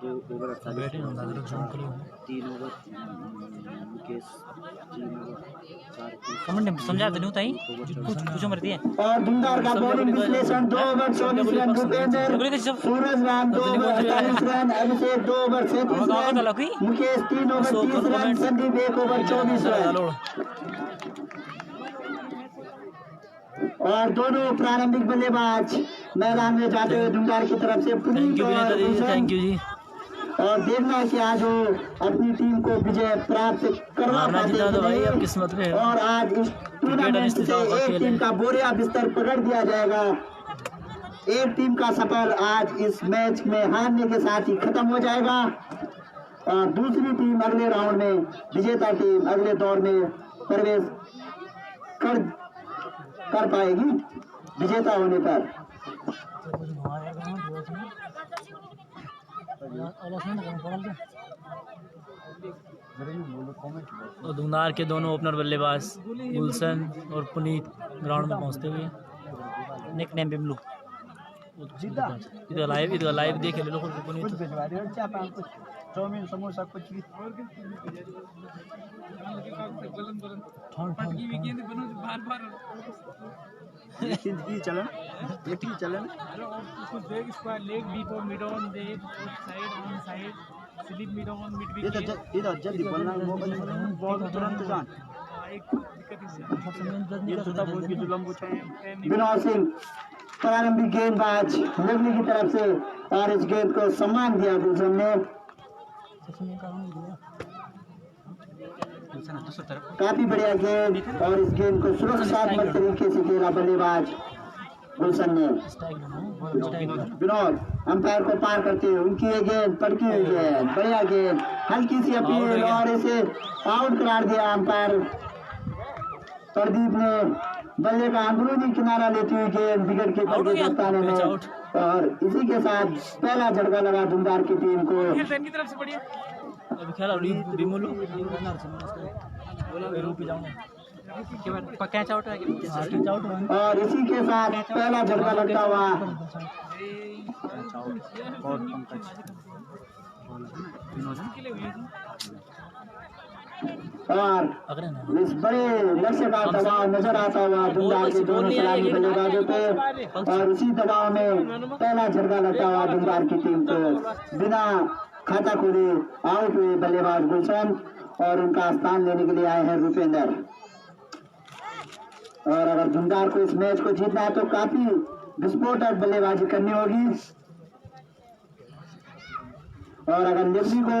2 over 48 3 over Mukesh 3 over 4 comment समझा तो नहीं होता ही कुछ मरती है और धुंधार का बॉलिंग विश्लेषण 2 ओवर 24 रन भूपेंद्र, सूरज राम 2 ओवर 48 रन, अभिषेक 2 over 37 run, Mukesh 3 over 30 run, Sandeep 1 over 24 run. और दोनों प्रारंभिक बल्लेबाज मैदान में जाते हुए धुंधार की तरफ से पुनीत और भूषण। थैंक यू जी। और देखना है कि आज वो अपनी टीम को विजय प्राप्त करवा पाते हैं भाई अब किस्मत में। और आज इस टूर्नामेंट से एक टीम का बोरिया बिस्तर पकड़ दिया जाएगा। एक टीम का सफर आज इस मैच में हारने के साथ ही खत्म हो जाएगा और दूसरी टीम अगले राउंड में विजेता टीम अगले दौर में प्रवेश कर पाएगी विजेता होने पर। और धुंधार के दोनों ओपनर बल्लेबाज गुलशन और पुनीत ग्राउंड में पहुंचते हुए निक नेम बिमलू इधर लाइव देख ले लोगों को पुनीत चाउमीन समोसा कुछ भी जिंदगी चलन एक ही चलन इधर जल्दी बोलना बहुत तुरंत जान ये सुधा बोल के जो लंबू चाहिए विनोद सिंह प्रारंभिक गेंदबाज लेवली की तरफ से और इस गेंद को सम्मान दिया गुलशन ने। काफी बढ़िया गेंद और इस गेंद को सुरक्षात्मक तरीके से खेला बल्लेबाज गुलशन ने। विनोद अंपायर को पार करते हुए उनकी ये गेंद पटकी हुई गेंद, बढ़िया गेंद, हल्की सी अपील और इसे आउट करार दिया अंपायर। प्रदीप ने बल्ले का अंदरूनी किनारा लेती हुई गेंद विकेट कीपर के दस्ताने में और इसी के साथ पहला झटका लगा धुंधार की टीम को। अभी खेला बिमलू कैच आउट है और इसी के साथ पहला झटका लगता हुआ और इस बड़े लक्ष्य का दबाव नजर आता हुआ धुंधार के दोनों सलामी बल्लेबाजों पे और उसी दबाव में पहला झटका लगता हुआ धुंधार की टीम को बिना खाता खोले आउट हुए बल्लेबाज गुलशन और उनका स्थान लेने के लिए आए हैं रुपेंद्र। और अगर धुंधार को इस मैच को जीतना है तो काफी विस्फोटक बल्लेबाजी करनी होगी और अगर लेवली को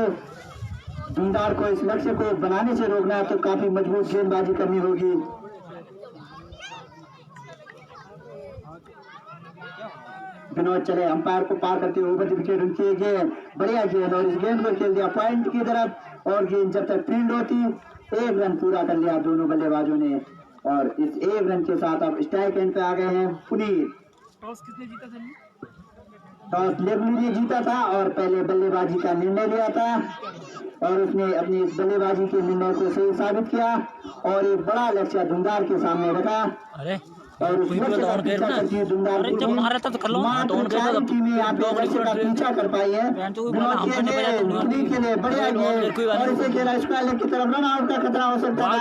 धुंधार को इस लक्ष्य को बनाने से रोकना है तो काफी मजबूत गेंदबाजी करनी होगी। विनोद चले अंपायर को पार करते हुए ऊपर विकेट उनकी गेंद, बढ़िया गेंद और इस गेंद को खेल दिया पॉइंट की तरफ और गेंद जब तक फील्ड होती 1 रन पूरा कर लिया दोनों बल्लेबाजों ने और इस 1 रन के साथ अब स्ट्राइक एंड पे आ गए हैं पुनीत। टॉस किसने जीता था? टॉस लेवली ने जीता था और पहले बल्लेबाजी का निर्णय लिया था और उसने अपनी इस बल्लेबाजी के निर्णय को सही साबित किया और एक बड़ा लक्ष्य धुंधार के सामने रखा। अरे और उस लक्ष्य का पीछा करती है धुंधार टीमें यहाँ पे लक्ष्य का पीछा कर पाई है। विनोद के लिए बढ़िया गेंद और इसे खेला स्क्वायर लेग की तरफ रन आउट का खतरा हो सकता है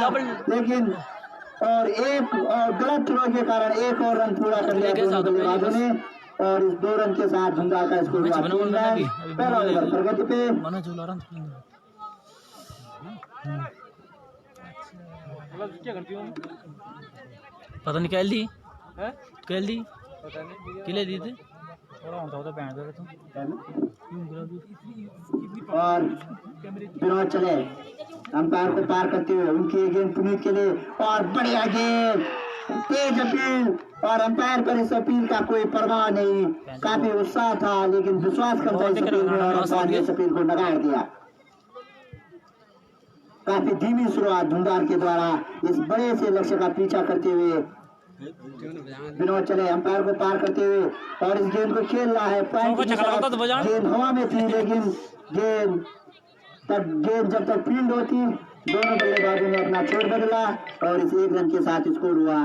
लेकिन और एक गलत थ्रो के कारण 1 और रन पूरा कर लिया दोनों बल्लेबाजों ने और इस 2 रन के साथ धुंधार का स्कोर पहला ओवर प्रगति पे। पता नहीं कैल दी किले दी थे और विनोद चले अंपायर को पार करते हुए उनकी गेंद पुनीत के लिए और बढ़िया गेंद तेज अपील और अंपायर पर इस अपील का कोई परवाह नहीं, काफी उत्साह था लेकिन विश्वास करता इस अपील में और अंपायर ने इस अपील को नकार दिया। काफी धीमी शुरुआत धुंधार के द्वारा इस बड़े से लक्ष्य का पीछा करते हुए विनोद चले अंपायर को पार करते हुए और इस गेंद को खेल रहा है पॉइंट के साथ। गेंद हवा में थी लेकिन गेंद जब तक फील्ड होती दोनों बल्लेबाजों ने अपना छोर बदला और इस 1 रन के साथ स्कोर हुआ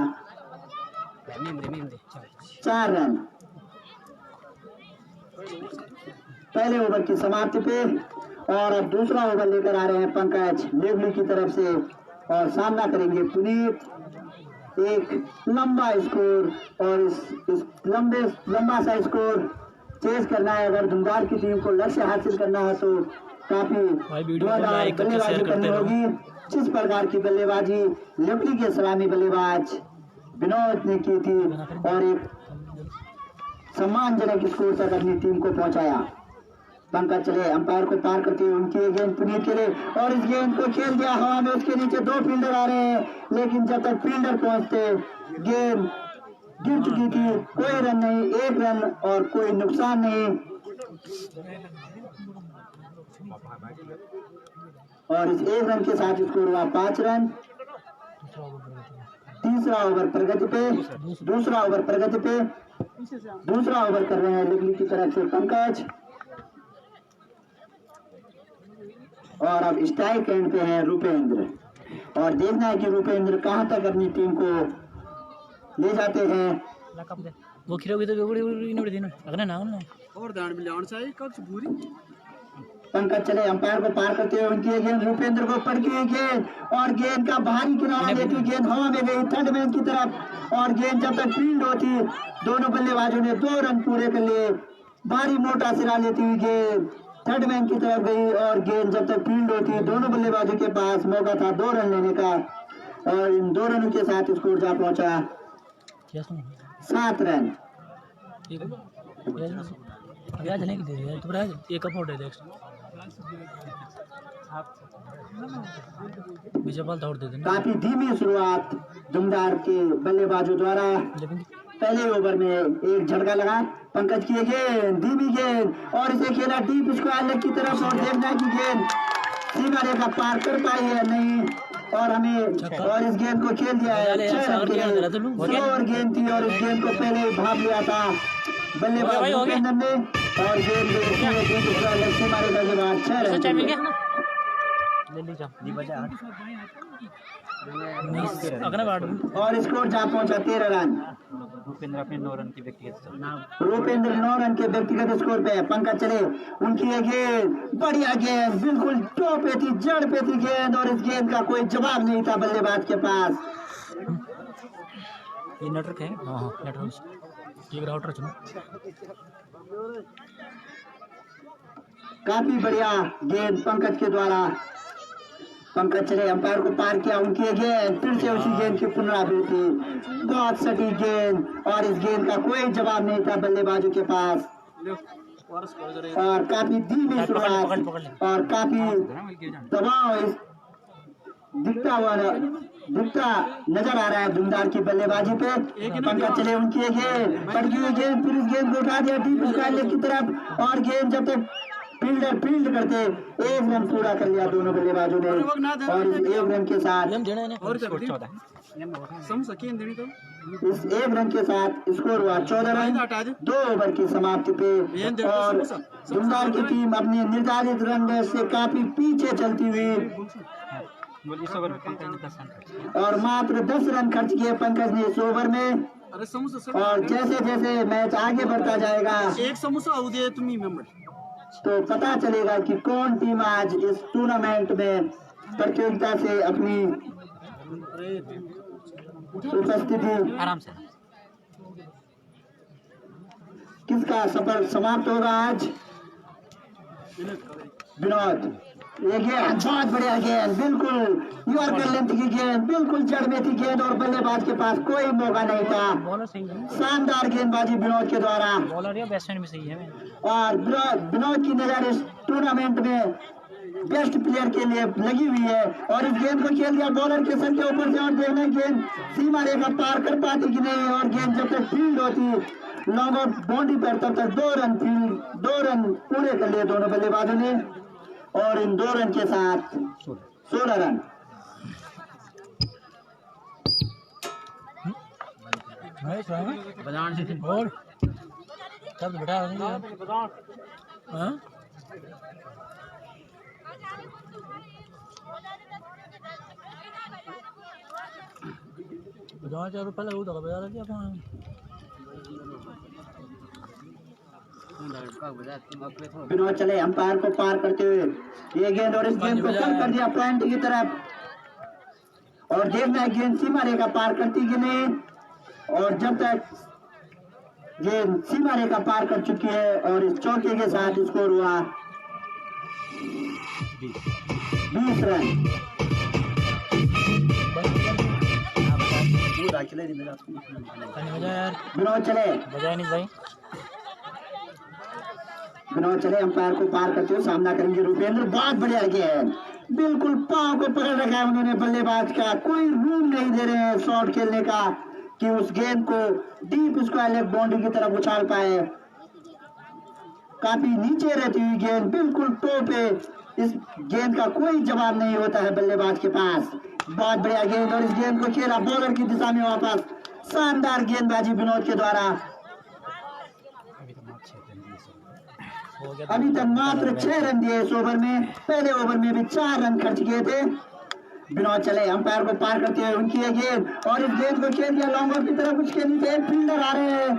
4 रन। पहले ओवर की समाप्ति पे और अब दूसरा ओवर लेकर आ रहे हैं पंकज लेवली की तरफ से और सामना करेंगे पुनीत। एक लंबा स्कोर और इस लंबा सा स्कोर चेस करना है। अगर धुंधार की टीम को लक्ष्य हासिल करना है तो काफी बल्लेबाजी करनी होगी। जिस प्रकार की बल्लेबाजी लेवली के सलामी बल्लेबाज विनोद ने की थी और एक सम्मानजनक स्कोर तक अपनी टीम को पहुंचाया। पंकज चले अंपायर को पार करते हुए उनकी गेंद पुनीत के लिए और इस गेंद को खेल दिया हवा में। उसके नीचे 2 फील्डर आ रहे हैं लेकिन जब तक फील्डर पहुंचते गेंद गिर चुकी थी। कोई रन नहीं, 1 रन और कोई नुकसान नहीं। और इस 1 रन के साथ स्कोर हुआ 5 रन। तीसरा ओवर प्रगति पे, दूसरा ओवर कर रहे हैं लेवली की तरफ से पंकज और अब स्ट्राइक एंड पे है रूपेंद्र और देखना है कि रूपेंद्र कहां तक अपनी टीम को ले जाते हैं। वो खिरोगी तो बड़ी दिन अगला ना और दांड में लाउंड चाहिए कब से पूरी पंकज चले अंपायर को पार करते हुए उनकी गेंद रूपेंद्र को पड़की हुई गेंद और गेंद का भारी किनारा लेती गेंद हवा में गई थर्ड मैन की तरफ और गेंद जब तक फील्ड होती दोनों बल्लेबाजों ने 2 रन पूरे कर लिए। भारी मोटा सिरा लेती हुई गेंद थर्ड मैन की तरफ गई और गेंद जब तक फील्ड होती दोनों बल्लेबाजों के पास मौका था 2 रन लेने का और इन 2 रनों के साथ स्कोर जा पहुंचा 7 रन। काफी धीमी शुरुआत दुमदार के बल्लेबाजों द्वारा। पहले ओवर में एक झटका लगा पंकज की गेंद धीमी गेंद और इसे खेला डीप स्क्वायर लेग की तरफ और देखना की गेंद सीमा रेखा पार कर पाई है नहीं और हमें और इस गेंद को खेल दिया है 6 रन के लिए। स्लोअर गेंद थी और इस गेंद को पहले ही भाग लिया था बल्लेबाज रूपेंद्र ने और गेंद सीमा रेखा के बाद 6 रन और स्कोर जा पहुंचा 13 रन। रूपेंद्र अपने 9 रन की व्यक्तिगत स्कोर पे पंकज चले उनकी गेंद बढ़िया गेंद बिल्कुल टो पे थी जड़ पे थी गेंद और इस गेंद का कोई जवाब नहीं था बल्लेबाज के पास। ये नेटवर्क है नेटवर्क ये राउटर चुनो। काफी बढ़िया गेंद पंकज के द्वारा। पंकज चले अंपायर को पार किया उनकी गेंद फिर से उसी गेंद की पुनरावृत्ति बहुत सटीक गेंद और इस गेंद का कोई जवाब नहीं था बल्लेबाजों के पास और काफी धीमी शुरुआत और काफी दबाव दिखता नजर आ रहा है धुंधार की बल्लेबाजी पे। पंकज चले उनकी गेंद पटकी हुई गेंद फिर इस गेंद को उठा दिया डीप स्क्वायर की तरफ और गेंद जब तक फील्ड करते 1 रन पूरा कर लिया दोनों बल्लेबाजों ने और इस 1 रन के साथ स्कोर हुआ 14 रन 2 ओवर की समाप्ति पे और धुंधार की टीम अपने निर्धारित रन से काफी पीछे चलती हुई और मात्र 10 रन खर्च किए पंकज ने इस ओवर में और जैसे जैसे मैच आगे बढ़ता जाएगा एक समोसा तो पता चलेगा कि कौन टीम आज इस टूर्नामेंट में प्रतियोगिता से अपनी उपस्थिति आराम से किसका सफर समाप्त होगा आज। विनोद ये गेंद बहुत बढ़िया गेंद बिल्कुल यॉर्कर लेंथ की गेंद बिल्कुल जड़ में थी गेंद और बल्लेबाज के पास कोई मौका नहीं था। शानदार गेंदबाजी विनोद के द्वारा बॉलर या बैट्समैन भी सही है और विनोद की नजर इस टूर्नामेंट में बेस्ट प्लेयर के लिए लगी हुई है और इस गेंद को खेल दिया बॉलर के सर के ऊपर से और देखना गेंद सीमा रेखा पार कर पाती कि नहीं और गेंद जब तक फील्ड होती लॉन्ग आउट बाउंड्री पर तब तक 2 रन पूरे कर लिए दोनों बल्लेबाजों ने और इन 2 रन के साथ 16 रन। नहीं सुना बाजार से और तब बेटा हाँ बाजार 4 रुपये लगा तो बाजार क्या अपन विनोद चले अंपायर को पार करते हुए ये गेंद और इस गेंद को कम कर दिया पॉइंट की तरफ और देखना है गेंद सीमा रेखा पार करती कि नहीं और जब तक गेंद सीमा रेखा पार कर चुकी है और इस चौके के साथ स्कोर हुआ 20 रन। विनोद चले बजाय नहीं भाई विनोद चले अंपायर को पार करते हुए सामना करेंगे रुपेंद्र। बहुत बढ़िया गेंद बिल्कुल पांव को पकड़ रखा है उन्होंने बल्लेबाज का, कोई रूम नहीं दे रहे हैं शॉट खेलने का कि उस गेंद को डीप स्क्वायर लेग बाउंड्री की तरफ उछाल पाए। काफी नीचे रहती हुई गेंद बिल्कुल टो पे, इस गेंद का कोई जवाब नहीं होता है बल्लेबाज के पास। बहुत बढ़िया गेंद और इस गेंद को खेला बॉलर की दिशा में वापस। शानदार गेंदबाजी विनोद के द्वारा। अभी तक मात्र 6 रन दिए इस ओवर में, पहले ओवर में भी 4 रन खर्च किए थे। विनोद चले अंपायर को पार करते हुए उनकी ये गेंद और इस गेंद को खेल दिया लॉन्ग ऑफ की तरफ। उसके नीचे एक फील्डर आ रहे हैं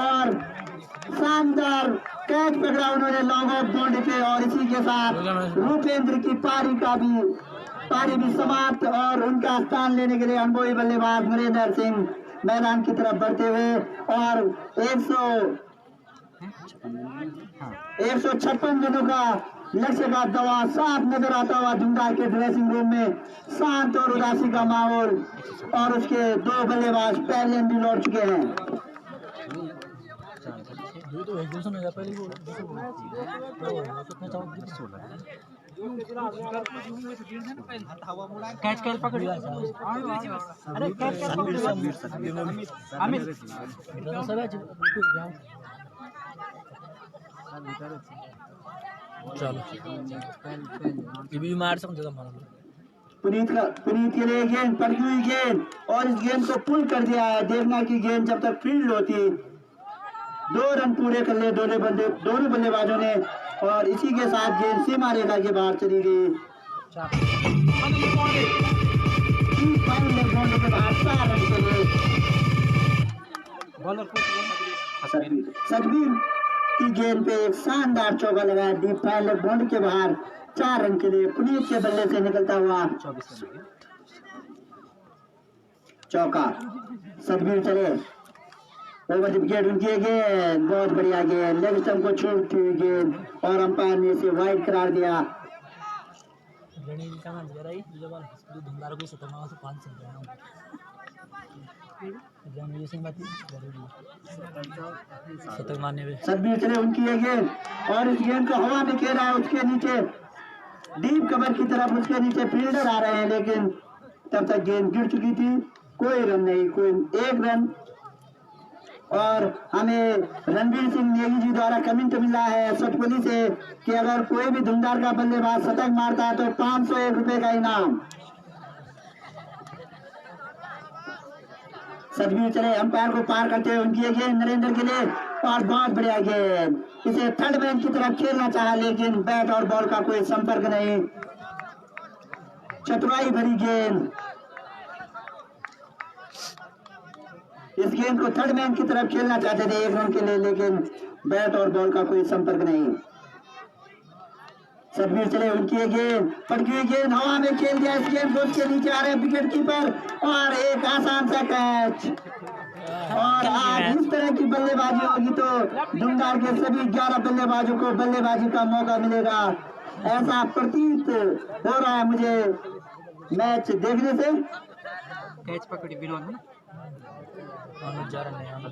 और शानदार कैच पकड़ा उन्होंने लॉन्ग ऑफ बाउंड्री पे और इसी के साथ रुपेंद्र की पारी भी समाप्त और उनका स्थान लेने के लिए अनुभवी बल्लेबाज नरेंद्र सिंह मैदान की तरफ बढ़ते हुए और 156 रनों का लक्ष्य का दवा साफ नजर आता हुआ धुंधार के ड्रेसिंग रूम में शांत और उदासी का माहौल और उसके 2 बल्लेबाज पहले भी लौट चुके हैं। तो एक दूसरे में पहले वो कैच कैच पकड़ लिया अरे कैच चलो ये भी मार सकते थे हमारा पुनीत के लिए गेंद पड़ती हुई गेंद और इस गेंद को पुल कर दिया है। देखना कि गेंद जब तक फील्ड होती 2 रन पूरे कर लिए दोनों बल्लेबाजों ने और इसी के साथ गेंद सीमा रेखा के बाहर चली गई। सतबीर की गेंद पे एक शानदार चौका लगाया डीप फाइन बाउंड्री के बाहर 4 रन के लिए। पुनीत के बल्ले से निकलता हुआ चौका। सतबीर चले ओवर द विकेट उनकी गेंद बहुत बढ़िया गेंद लेग स्टंप को छोड़ती हुई गेंद और अंपायर ने इसे वाइड करार दिया। सतबीर चले उनकी ये गेंद और इस गेंद को हवा में खेला है उसके नीचे डीप कवर की तरफ। उसके नीचे फील्डर आ रहे हैं लेकिन तब तक गेंद गिर चुकी थी। कोई रन नहीं, कोई 1 रन। और हमें रणवीर सिंह नेगी जी द्वारा कमेंट मिला है सटपुली से कि अगर कोई भी धुंधार का बल्लेबाज शतक मारता है तो 501 रुपए का इनाम। सतबीर चले अंपायर को पार करते हुए उनकी ये गेंद नरेंद्र के लिए और बहुत बढ़िया गेंद। इसे थर्ड मैन की तरफ खेलना चाहा लेकिन बैट और बॉल का कोई संपर्क नहीं। चतुराई भरी गेंद। इस गेंद को थर्ड मैन की तरफ खेलना चाहते थे 1 रन के लिए लेकिन बैट और बॉल का कोई संपर्क नहीं। सतबीर चले उनकी ये गेंद पटकी हुई गेंद हवा में खेल दिया। इस गेंद को उसके नीचे आ रहे हैं विकेट कीपर और एक आसान सा कैच। और आज इस तरह की बल्लेबाजी होगी तो धुंधार के सभी 11 बल्लेबाजों को बल्लेबाजी का मौका मिलेगा, ऐसा प्रतीत हो रहा है मुझे मैच देखने से। कैच पकड़ी विनोद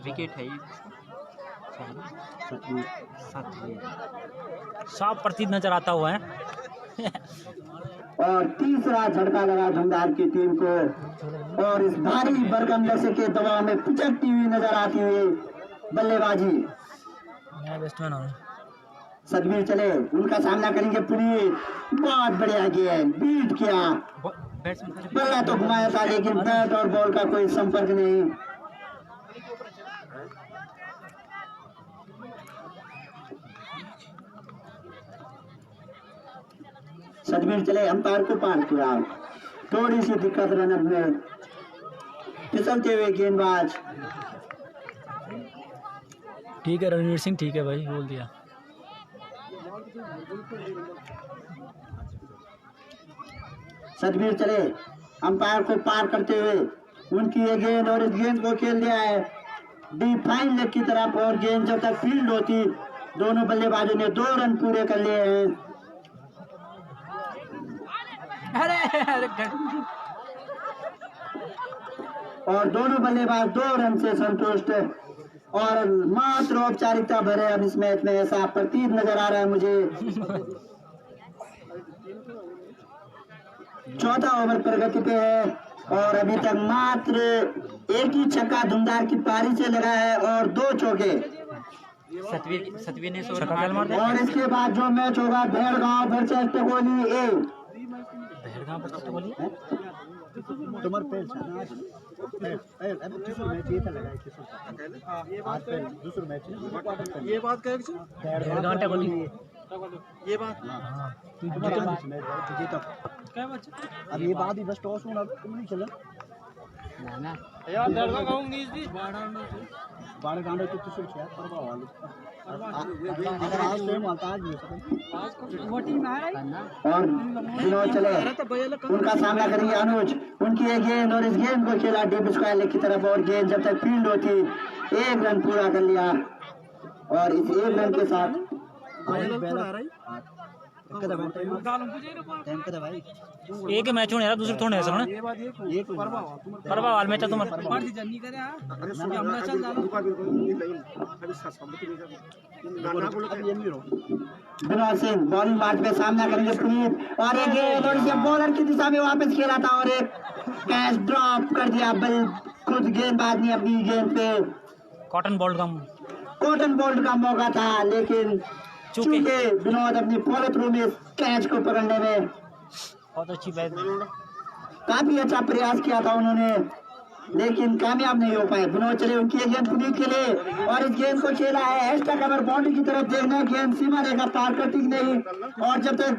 विकेट है 100 प्रतीत नजर आता हुआ है। और तीसरा झटका लगा धुंधार की टीम को और इस भारी भरकम लक्ष्य के दबाव में पिचकती हुई नजर आती हुई बल्लेबाजी। सतबीर चले उनका सामना करेंगे पुनीत। बहुत बढ़िया गेंद बीट किया, बल्ला तो घुमाया था लेकिन बैट और बॉल का कोई संपर्क नहीं। सतबीर चले, अंपायर को पार किया। थोड़ी सी दिक्कत रनर में, फिसलते हुए गेंदबाज। ठीक है रणवीर सिंह, ठीक है भाई, बोल दिया। सतबीर चले, अंपायर को पार करते हुए उनकी ये गेंद और इस गेंद को खेल दिया है डीप फाइन लेग की तरफ, और गेंद जब तक फील्ड होती दोनों बल्लेबाजों ने 2 रन पूरे कर लिए हैं। और दोनों बल्लेबाज 2 रन से संतुष्ट, और मात्र औपचारिकता भरे अब इस मैच में, ऐसा प्रतीत नजर आ रहा है मुझे। चौथा ओवर प्रगति पे है और अभी तक मात्र एक ही छक्का धुमदार की पारी से लगा है और 2 चौके। सतवीर ने छक्का, और इसके बाद जो मैच होगा भेड़गांव वर्सेस टकोली ए। भेड़गांव वर्सेस टकोली तुम्हारे पेल अबे दूसरा मैच ये था लगा है किसी आज पे दूसरा मैच ये बात कह भेड़गांव टकोली ये बात हां जीता क्या बात अब ये बात ही बस टॉस में अब तुम नहीं चला ना ना यार भेड़गांव कहूंगी इस दिन बाड़ा गांडे तो तुझे क्या परवा वाले अगर आज टाइम आता आज नहीं सकते वो टीम आ रही और विनोद चले, उनका सामना करेंगे अनुज। उनकी एक गेंद और इस गेंद को खेला डीप स्क्वायर लेग की तरफ, और गेंद जब तक फील्ड होती 1 रन पूरा कर लिया, और इस 1 रन के साथ एक मैच होने दूसरे थोड़े ऐसा ना परवा वाल मैच तुम्हारे विनोद सिंह बॉलिंग मार्च में सामना करेंगे पुनीत, और एक गेंद और इसे बॉलर की दिशा में वापस खेला था और एक कैच ड्रॉप कर दिया। बल खुद गेंदबाज ने अपनी गेंद पे कॉटन बोल्ट का मौका था, लेकिन चूंकि विनोद अपनी फॉलो थ्रू में कैच को पकड़ने में बहुत अच्छी बैट, काफी अच्छा प्रयास किया था उन्होंने, लेकिन कामयाब नहीं हो पाए। विनोद चले, उनकी गेंद पुनीत के लिए, और इस गेंद को खेला है एक्स्ट्रा कवर बाउंड्री की तरफ। देखना गेंद सीमा रेखा पार करती नहीं, और जब तक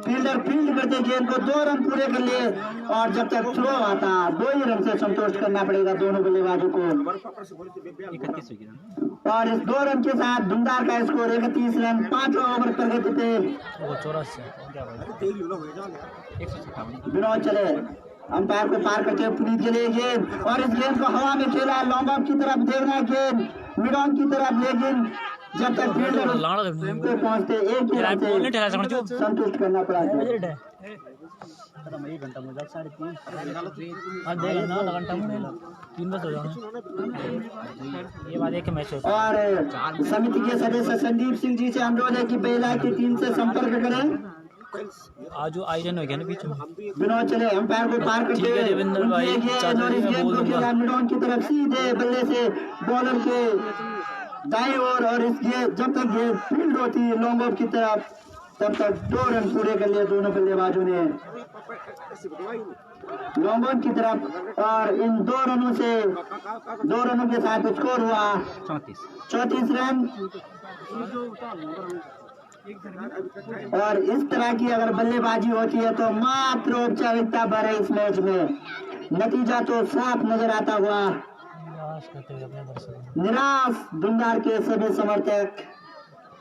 फील्डर फील्ड करते गेंद को 2 रन पूरे कर लिए, और जब तक थ्रो आता 2 ही रन से संतोष करना पड़ेगा दोनों बल्लेबाजों को। और इस 2 रन के साथ धुमदार का स्कोर 31 रन 5 ओवर प्रगति पे। विनोद चले, अंपायर को पार करते हुए पुनीत के लिए गेंद, और इस गेंद को हवा में खेला लॉन्ग ऑफ की तरफ। देखना गेंद मिड ऑन की तरफ, लेकिन जब तक फील्डर पहुंचते 1 ही रन से संतुष्ट करना पड़ा। एक घंटा में 3:30 ये बात एक मैच और समिति के सदस्य संदीप सिंह जी से अनुरोध है कि बेला की टीम से संपर्क करें। आज जो आयोजन हो गया ना बीच में, विनोद चले, अंपायर को पार करते हुए देवेंद्र भाई की तरफ सीधे बल्ले से बॉलर के दाईं ओर, और इस गेंद जब तक गेंद फील्ड होती है लॉन्ग ऑफ की तरफ, तब तक 2 रन पूरे कर लिए दोनों बल्लेबाजों ने लॉन्ग ऑन की तरफ। और इन 2 रनों के साथ स्कोर हुआ 34 रन। और इस तरह की अगर बल्लेबाजी होती है तो मात्र औपचारिकता भर है इस मैच में, नतीजा तो साफ नजर आता हुआ। निराश धुमदार के सभी समर्थक,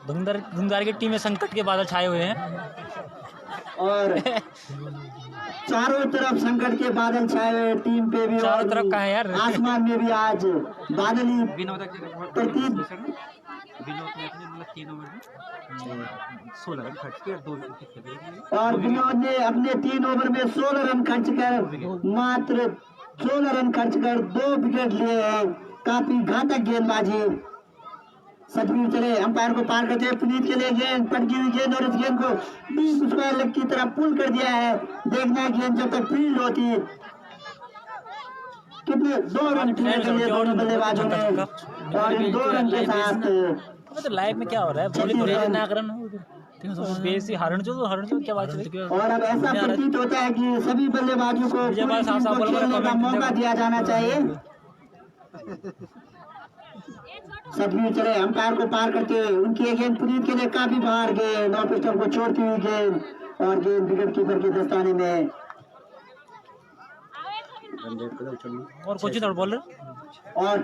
धुमदार की टीम में संकट के बादल छाए हुए हैं, और चारों तरफ संकट के बादल छाए हुए टीम पे भी, चारों तरफ का है यार, आसमान में भी आज बादल ही प्रतीत। और विनोद ने अपने 3 ओवर में 16 रन खर्च कर मात्र 16 रन खर्च कर 2 विकेट लिए हैं। काफी घातक गेंदबाजी। सतबीर चले, अंपायर को पार करते हुए पुनीत के लिए गेंद, पटकी हुई गेंद, और इस गेंद को डीप स्क्वायर लेग की तरफ पुल कर दिया है। देखना गेंद जब तक फील्ड होती कितने 2 रन पूरे कर लिए दोनों बल्लेबाजों ने, और इन 2 रन के साथ तो लाइफ में क्या हो रहा है, बॉलिंग हो रही है ना करन बेसी हरण जो क्या बात है। और अब ऐसा प्रतीत होता है कि सभी बल्लेबाजों को खेलने का मौका दिया जाना चाहिए। सतवीर चले अंपायर को पार करते हुए, उनकी ये गेंद पुनीत के लिए काफी बाहर गेंद, ऑफ स्टंप को छोड़ती हुई गेंद और गेंद विकेट कीपर के दस्ताने में। और कुछ इधर बॉलर और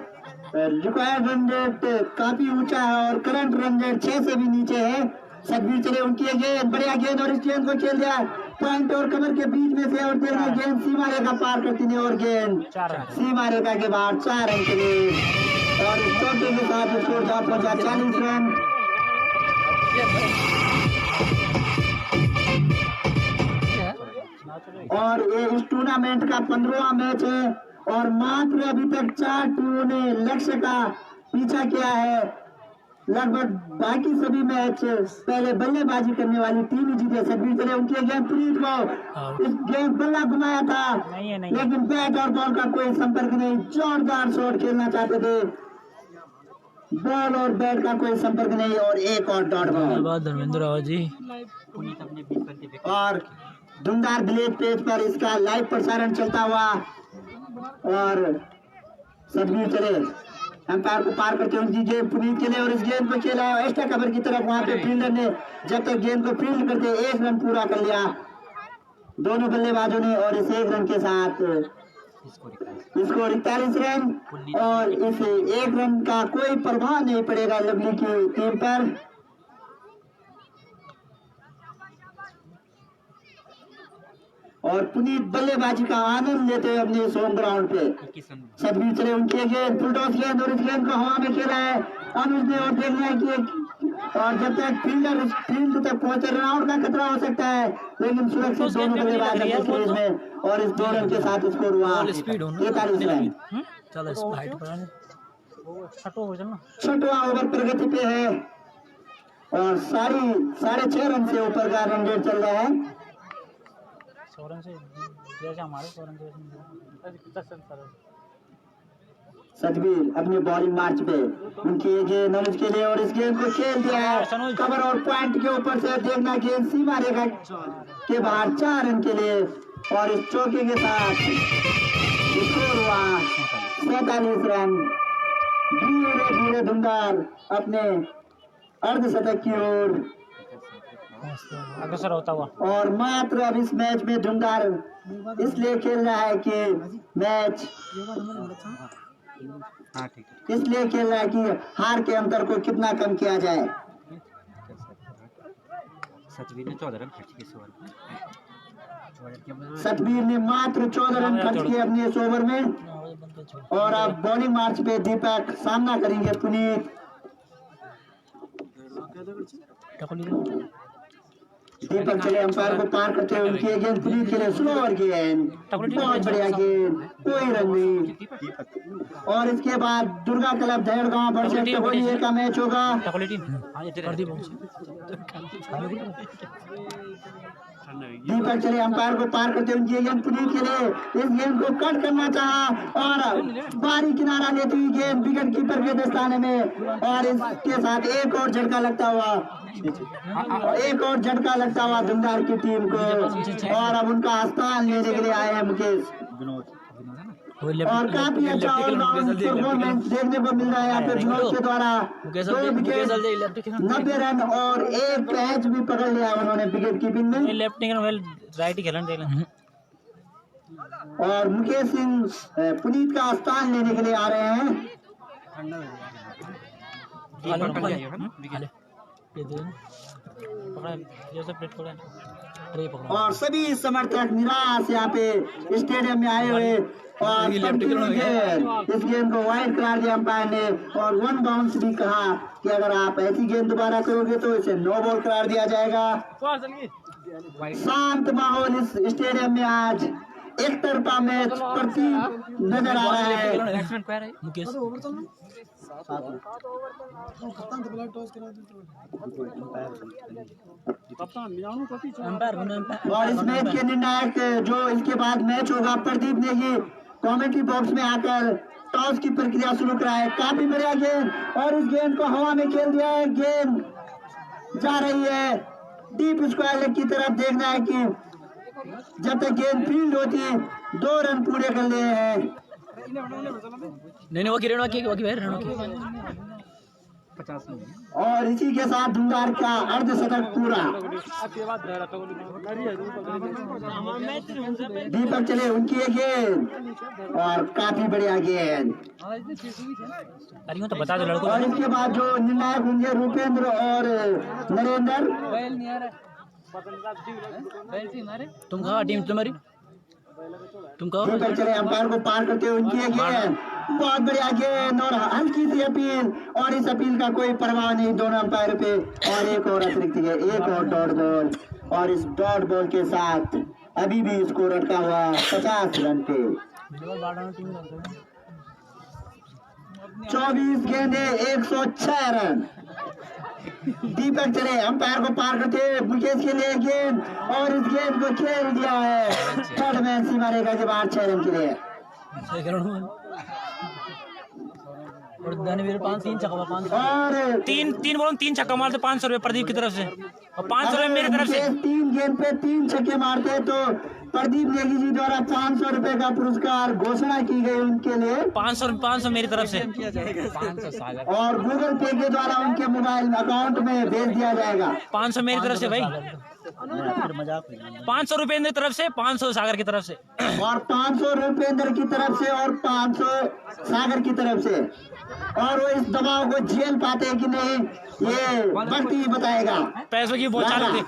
रिक्वायर्ड रन रेट काफी ऊंचा है और करंट रन रेट 6 से भी नीचे है। सतवीर चले उनकी ये गेंद, बढ़िया गेंद और इस गेंद को खेल दिया पॉइंट और कमर के बीच में से और देखना गेंद सीमा रेखा पार करती है और गेंद सीमा रेखा के बाहर 4 रन के लिए और इस चौके के साथ स्कोर जा पहुंचा 40 रन। और ये इस टूर्नामेंट का 15वां मैच है और मात्र अभी तक 4 टीमों ने लक्ष्य का पीछा किया है। लगभग बाकी सभी मैच पहले बल्लेबाजी करने वाली टीम ही जीते। सतवीर चले उनकी गेंद पुनीत को इस गेंद बल्ला घुमाया था लेकिन बैट और बॉल का कोई संपर्क नहीं, जोरदार शॉट खेलना चाहते थे, बॉल और बैट का कोई संपर्क नहीं और एक और डॉट बॉल। धर्मेंद्र रावत जी और धुंधार विलेज पेज पर इसका लाइव प्रसारण चलता हुआ और सतवीर चले अंपायर को पार करते उनकी गेंद पुनीत के लिए और इस गेंद को खेला एक्स्ट्रा कवर की तरफ। वहां पे फील्डर ने जब तक गेंद को फील्ड करते 1 रन पूरा कर लिया दोनों बल्लेबाजों ने और इस 1 रन के साथ स्कोर 41 रन और इस 1 रन का कोई प्रभाव नहीं पड़ेगा लवली की टीम पर। और पुनीत बल्लेबाजी का आनंद लेते हुए अपने इस होम ग्राउंड पे। सतवीर चले उनकी गेंद फुलटॉस गेंद और इस गेंद को हवा में खेला है अनुज ने और देखना है कि और जब तक फील्डर फील्ड तक पहुंचे रन आउट का खतरा हो सकता है लेकिन सुरक्षित दोनों बल्लेबाज अपने क्रीज में और इस 2 रन के साथ स्कोर हुआ 43 रन। छठवां ओवर प्रगति पे है और 6.5 रन से ऊपर का रन रेट चल रहा है। सतवीर अपनी बॉलिंग मार्च पे उनकी गेंद अनुज के लिए और इस गेंद को खेल दिया है कवर और पॉइंट के ऊपर से देखना गेंद सीमा रेखा के बाहर 4 रन के लिए और इस चौके के साथ स्कोर हुआ 47 रन। धीरे धीरे धुंधार अपने अर्धशतक की ओर अग्रसर होता हुआ और मात्र अब इस मैच में धुंधार इसलिए खेल रहा है कि मैच इसलिए खेल रहा है कि हार के अंतर को कितना कम किया जाए। सतवीर ने मात्र 14 रन खर्च किए अपने इस ओवर में और अब बॉलिंग मार्च पे दीपक सामना करेंगे पुनीत। दीपक चले अंपायर को पार करते हुए उनकी गेंद पुनीत के लिए स्लोअर गेंद बहुत बढ़िया गेंद कोई रन नहीं और इसके बाद दुर्गा क्लब दहेड़गांव वर्सेस टकोली का मैच होगा। दीपक चले अंपायर को पार करते हुए उनकी गेंद पुनीत के लिए इस गेंद को कट करना चाहा और बारी किनारा लेती हुई गेंद विकेट कीपर के दस्ताने में और इसके साथ एक और झटका लगता हुआ धुंधार की टीम को और अब उनका स्थान लेने के लिए आए हैं मुकेश और काफी अच्छा ऑलराउंड परफॉर्मेंस देखने को मिल रहा है यहाँ पे विनोद के द्वारा 2 विकेट 90 रन और 1 कैच भी पकड़ लिया उन्होंने विकेट कीपिंग में। लेफ्ट राइट ही खेलन और मुकेश सिंह पुनीत का स्थान लेने के लिए आ रहे हैं। और सभी समर्थक निराश यहाँ पे स्टेडियम में आए हुए और इस गेंद को वाइड करार दिया अंपायर ने और 1 बाउंस भी कहा कि अगर आप ऐसी गेंद दोबारा करोगे तो इसे नो बॉल करार दिया जाएगा। शांत माहौल इस स्टेडियम में आज एक तरफा मैच प्रति नजर आ रहा है। और इस मैच के निर्णायक जो इसके बाद मैच होगा प्रदीप ने ही कमेंट्री बॉक्स में आकर टॉस की प्रक्रिया शुरू कराई। काफी बढ़िया गेंद और इस गेंद को हवा में खेल दिया है, गेंद जा रही है डीप स्क्वायर लेग की तरफ। देखना है कि जब तक गेंद फील्ड होती है 2 रन पूरे कर लिए हैं। नहीं वो किरण की और इसी के साथ धुंधार का अर्धशतक पूरा। दीपक चले उनकी एक गेंद और काफी बढ़िया गेंद। अरे यूं तो बता दो लड़कों और इसके बाद जो निर्णायक होंगे रूपेंद्र और नरेंद्र। तुम कहा टीम तुम्हारी, तुम कहो। दीपक चले अंपायर को पार करते हुए उनकी एक गेंद, बहुत बढ़िया गेंद और हल्की सी अपील, और इस अपील का कोई प्रभाव नहीं दोनों अंपायर पे। और एक और अतिरिक्त गेंद, एक और डॉट बॉल, और इस डॉट बॉल के साथ अभी भी स्कोर अटका हुआ 50 रन पे। 24 गेंदे 106 रन। दीपक चले अंपायर को पार करते मुकेश के लिए गेंद, और इस गेंद को खेल दिया है थर्ड मैन सीमा रेखा के बाहर 6 रन के लिए। और दानवीर 5-3 छक्का, 5 और तीन बॉल 3 छक्का मारते 500 रुपए प्रदीप की तरफ से, और 500 रुपए मेरी तरफ से। 3 गेंद पे 3 छक्के मारते तो प्रदीप नेगी जी द्वारा 500 रुपए का पुरस्कार घोषणा की गई उनके लिए। 500 मेरी तरफ से, और गूगल पे के द्वारा उनके मोबाइल अकाउंट में भेज दिया जाएगा। 500 मेरी तरफ से भाई, 500 रुपए मेरी तरफ से, 500 सागर की तरफ से, और 500 रुपेंद्र की तरफ से, और 500 सागर की तरफ से। और वो इस दबाव को झेल पाते हैं कि नहीं, ये वक्त ही बताएगा। पैसों की बौछार होती।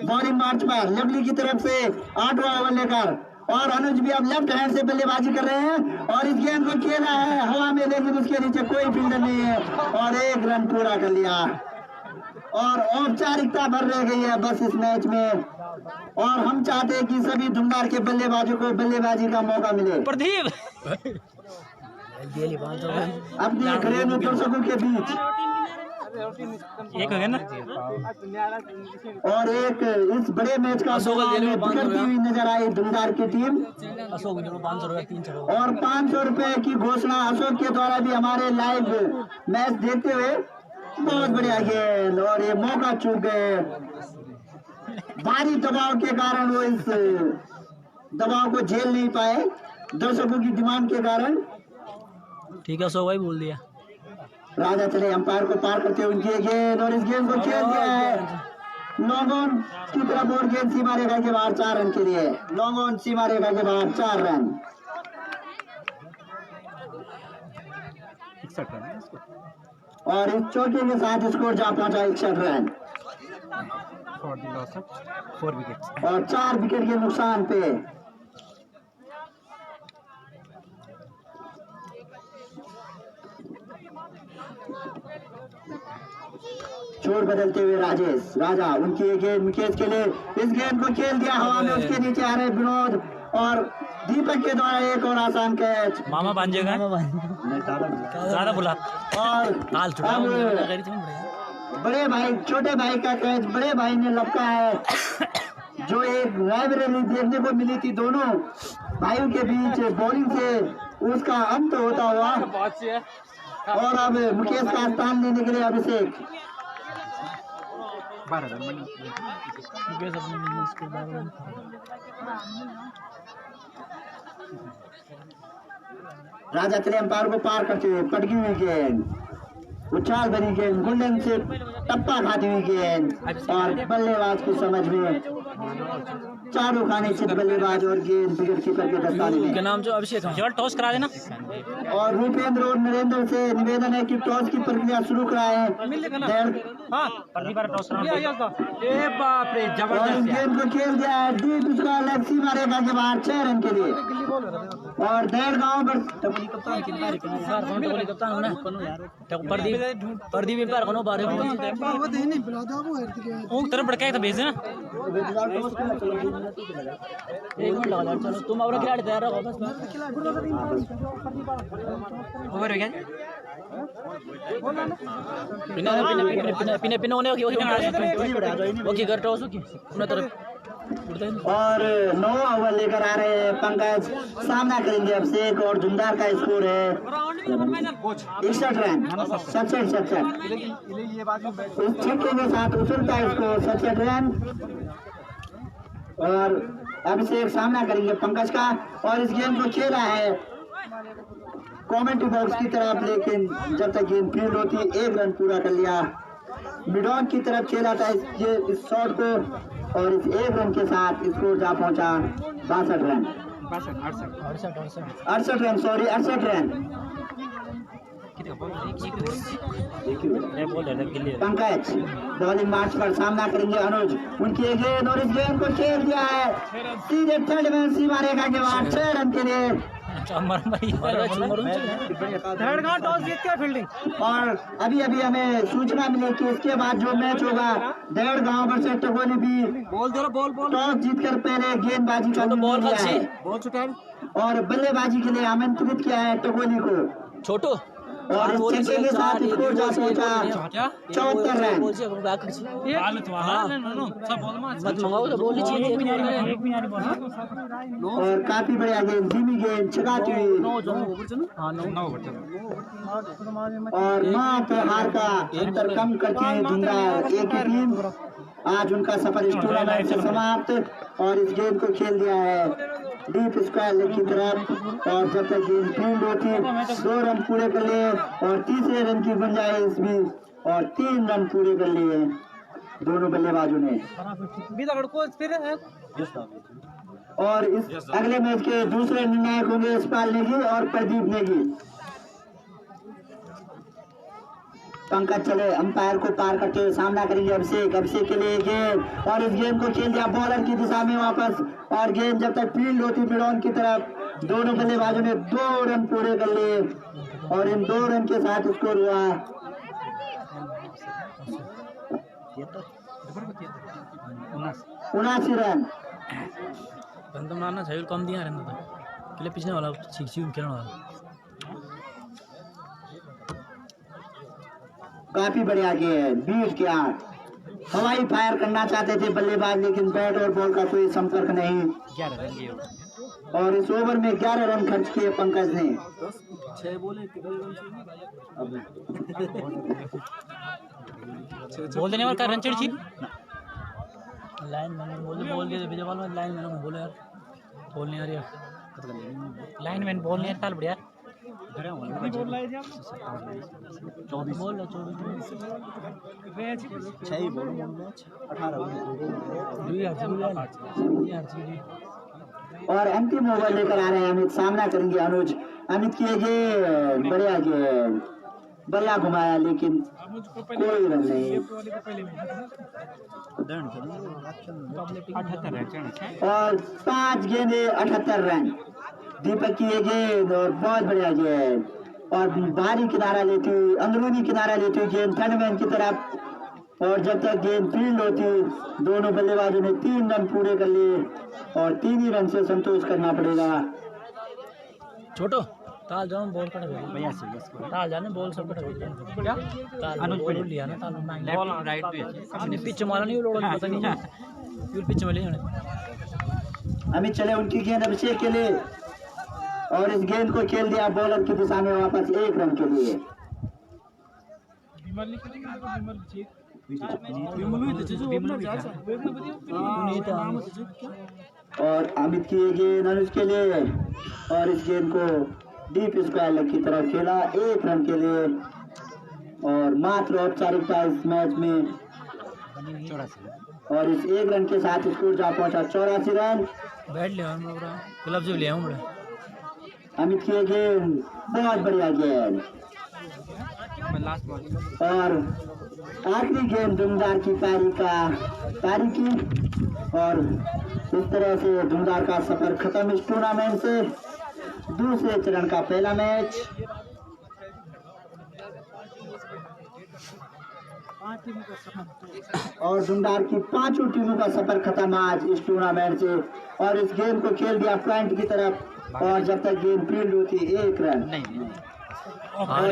बॉलिंग मार्च पर लवली की तरफ से 8वां ओवर लेकर, और अनुज भी अब लेफ्ट हैंड से बल्लेबाजी कर रहे हैं, और इस गेंद को खेला है हवा में, लेकिन उसके नीचे कोई फील्डर नहीं है, और 1 रन पूरा कर लिया। और औपचारिकता भर रह गई है बस इस मैच में, और हम चाहते हैं कि सभी धुंधार के बल्लेबाजों को बल्लेबाजी का मौका मिले। प्रदीप अपने घरेलू दर्शकों के बीच एक हो गया ना। और एक इस बड़े मैच का बिगड़ती हुई नजर आई धुंधार की टीम। अशोक 500 रुपए 3 छक्का, और 500 रुपए की घोषणा अशोक के द्वारा भी हमारे लाइव मैच देखते हुए। बहुत बढ़िया गेंद, और ये मौका चूक गए। भारी दबाव के कारण वो इस दबाव को झेल नहीं पाए दर्शकों की डिमांड के कारण। ठीक है अशोक भाई बोल दिया। राजा चले अंपायर को पार करते हुए उनकी गेंद, और इस गेंद को खेल दिया है लॉन्ग ऑन की तरफ, और गेंद सीमा रेखा के बाहर 4 रन के लिए। लॉन्ग ऑन सीमा रेखा के बाहर 4 रन। और इस चौके के साथ स्कोर जा पहुंचा 61 रन, और 4 विकेट के नुकसान पे। चोर बदलते हुए राजा उनकी एक गेंद मुकेश के लिए, इस गेंद को खेल दिया हवा में, उसके नीचे आ रहे विनोद, और दीपक के द्वारा एक और आसान कैच। मामा बांधेगा ज्यादा बुला। और बड़े भाई छोटे भाई का कैच बड़े भाई ने लपका है, जो एक राइवलरी देखने को मिली थी दोनों भाइयों के बीच बॉलिंग से, उसका अंत होता हुआ। और अब मुकेश का स्थान लेने के लिए अभिषेक। राजा चले अंपायर को पार करते हुए, पटकी हुई गेंद, उछाल भरी गेंद, गुंडन से टप्पा खाती हुई गेंद, और बल्लेबाज की समझ में चारों खाने चित बल्लेबाज और गेंद विकेट कीपर के दस्ताने में। नाम जो अभिषेक केवल टॉस करा देना। और रूपेंद्र और नरेंद्र से निवेदन है कि टॉस की प्रक्रिया शुरू कराएं। और इस गेंद को खेल दिया है डीप, उसका लेग सीमा रेखा के बाहर 6 रन के लिए। और देर गाँव प्रदीप पर कोनो बारे तरफ भड़काए तो भेज देना। 1 मिनट लगा चलो, तुम अपना खिलाड़ी तैयार रखो बस। ओवर हो गया पिने होने ओके कर टॉस ओके अपना तरफ। और 9 ओवर लेकर आ रहे हैं पंकज, सामना करेंगे अभिषेक, और धुंधार का स्कोर है 61 रन 67। इस छक्के के साथ उछलता स्कोर 67 रन। और अभिषेक सामना करेंगे पंकज का, और इस गेंद को खेला है कमेंट्री बॉक्स की तरफ, लेकिन जब तक गेंद फील्ड होती 1 रन पूरा कर लिया। मिडॉन की तरफ खेला था इस शॉट को और इस 1 रन के साथ स्कोर जा पहुंचा 62 run 68 run, sorry 68 run. Pankaj bowling मार्च पर सामना करेंगे अनुज, उनकी एक गेंद और इस गेंद को खेल दिया है सीधे थर्ड में सीमा रेखा के बाद 6 रन के लिए। और अभी हमें सूचना मिली कि इसके बाद जो मैच होगा डेढ़ गांव वर्सेस टकोली भी टॉस जीतकर पहले गेंदबाजी का निर्णय लिया है और बल्लेबाजी के लिए आमंत्रित किया है टकोली को। छोटो और इस छक्के के साथ स्कोर जा पहुंचा 74 रन। और काफी बढ़िया गेंद, धीमी गेंद चकाती हुई और 9 पर हार का अंतर कम करके धुंधार एक ही टीम आज उनका सफर इस टूर्नामेंट से समाप्त। और इस गेंद को खेल दिया है डीप स्क्वायर लेग की तरफ और जब तक गेंद फील्ड होती 2 रन पूरे कर लिए और तीसरे रन की गुंजाइश भी और 3 रन पूरे कर लिए दोनों बल्लेबाजों ने। और इस अगले मैच के दूसरे निर्णायक होंगे यशपाल नेगी और प्रदीप नेगी। पंकज चले अंपायर को पार करते हुए सामना करेंगे अभिषेक के लिए गेंद और इस गेंद को खेल दिया बॉलर की दिशा में वापस और गेंद जब तक फील्ड होती मिडॉन की तरफ दोनों बल्लेबाजों ने 2 रन पूरे कर लिए और इन 2 रन के साथ स्कोर हुआ 79 रन। कम दिया पिछले वाला खेलने वाला काफी बढ़िया गेंद 20 के 8 हवाई फायर करना चाहते थे बल्लेबाज लेकिन बैट और बॉल का कोई संपर्क नहीं और इस ओवर में 11 रन खर्च किए पंकज ने। बोल देने वाला रन चढ़ी लाइन मैन बोल के विजय में लाइन मैन बोले यार बोल नहीं आ रही लाइन मैन बोल नहीं यार बढ़िया और अंतिम ओवर लेकर आ रहे हैं अमित, सामना करेंगे अनुज। अमित की गेंद बढ़िया गेंद, बल्ला घुमाया लेकिन कोई रन नहीं और 5 गेंदे 78 रन। दीपक की ये गेंद और बहुत बढ़िया गेंद और बाहरी किनारा लेती हुई अंदरूनी किनारा लेती हुई गेंद थर्डमैन की तरफ और जब तक गेंद फील्ड होती दोनों बल्लेबाजों ने 3 रन पूरे कर लिए और 3 ही रन से संतोष करना पड़ेगा। छोटो ताल जाओ बॉल कट भैया ताल जाने बॉल सब कट क्या ताल बॉल लिया ना ताल बॉल राइट पे पिच मारा नहीं लोड़ पता नहीं फिर पिच में ले अमित चले उनकी गेंद अभिषेक के लिए और इस गेंद को खेल दिया बॉलर की दिशा में वापस 1 रन के लिए। और अमित की ये गेंद अनुज के लिए और इस गेंद को डीप स्क्वायर लेग की तरफ खेला 1 रन के लिए और मात्र औपचारिकता इस मैच में और इस 1 रन के साथ स्कोर जा पहुंचा 84 रन। बैट ले क्लब से ले आऊं अमित की गेंद बहुत बढ़िया गेंद और आखिरी गेंद धुंधार की पारी की और इस तरह से धुंधार का सफर खत्म इस टूर्नामेंट से। दूसरे चरण का पहला मैच और धुंधार की 5 टीमों का सफर खत्म आज इस टूर्नामेंट से और इस गेंद को खेल दिया फ्रंट की तरफ और जब तक गेंद फील्ड होती 1 रन और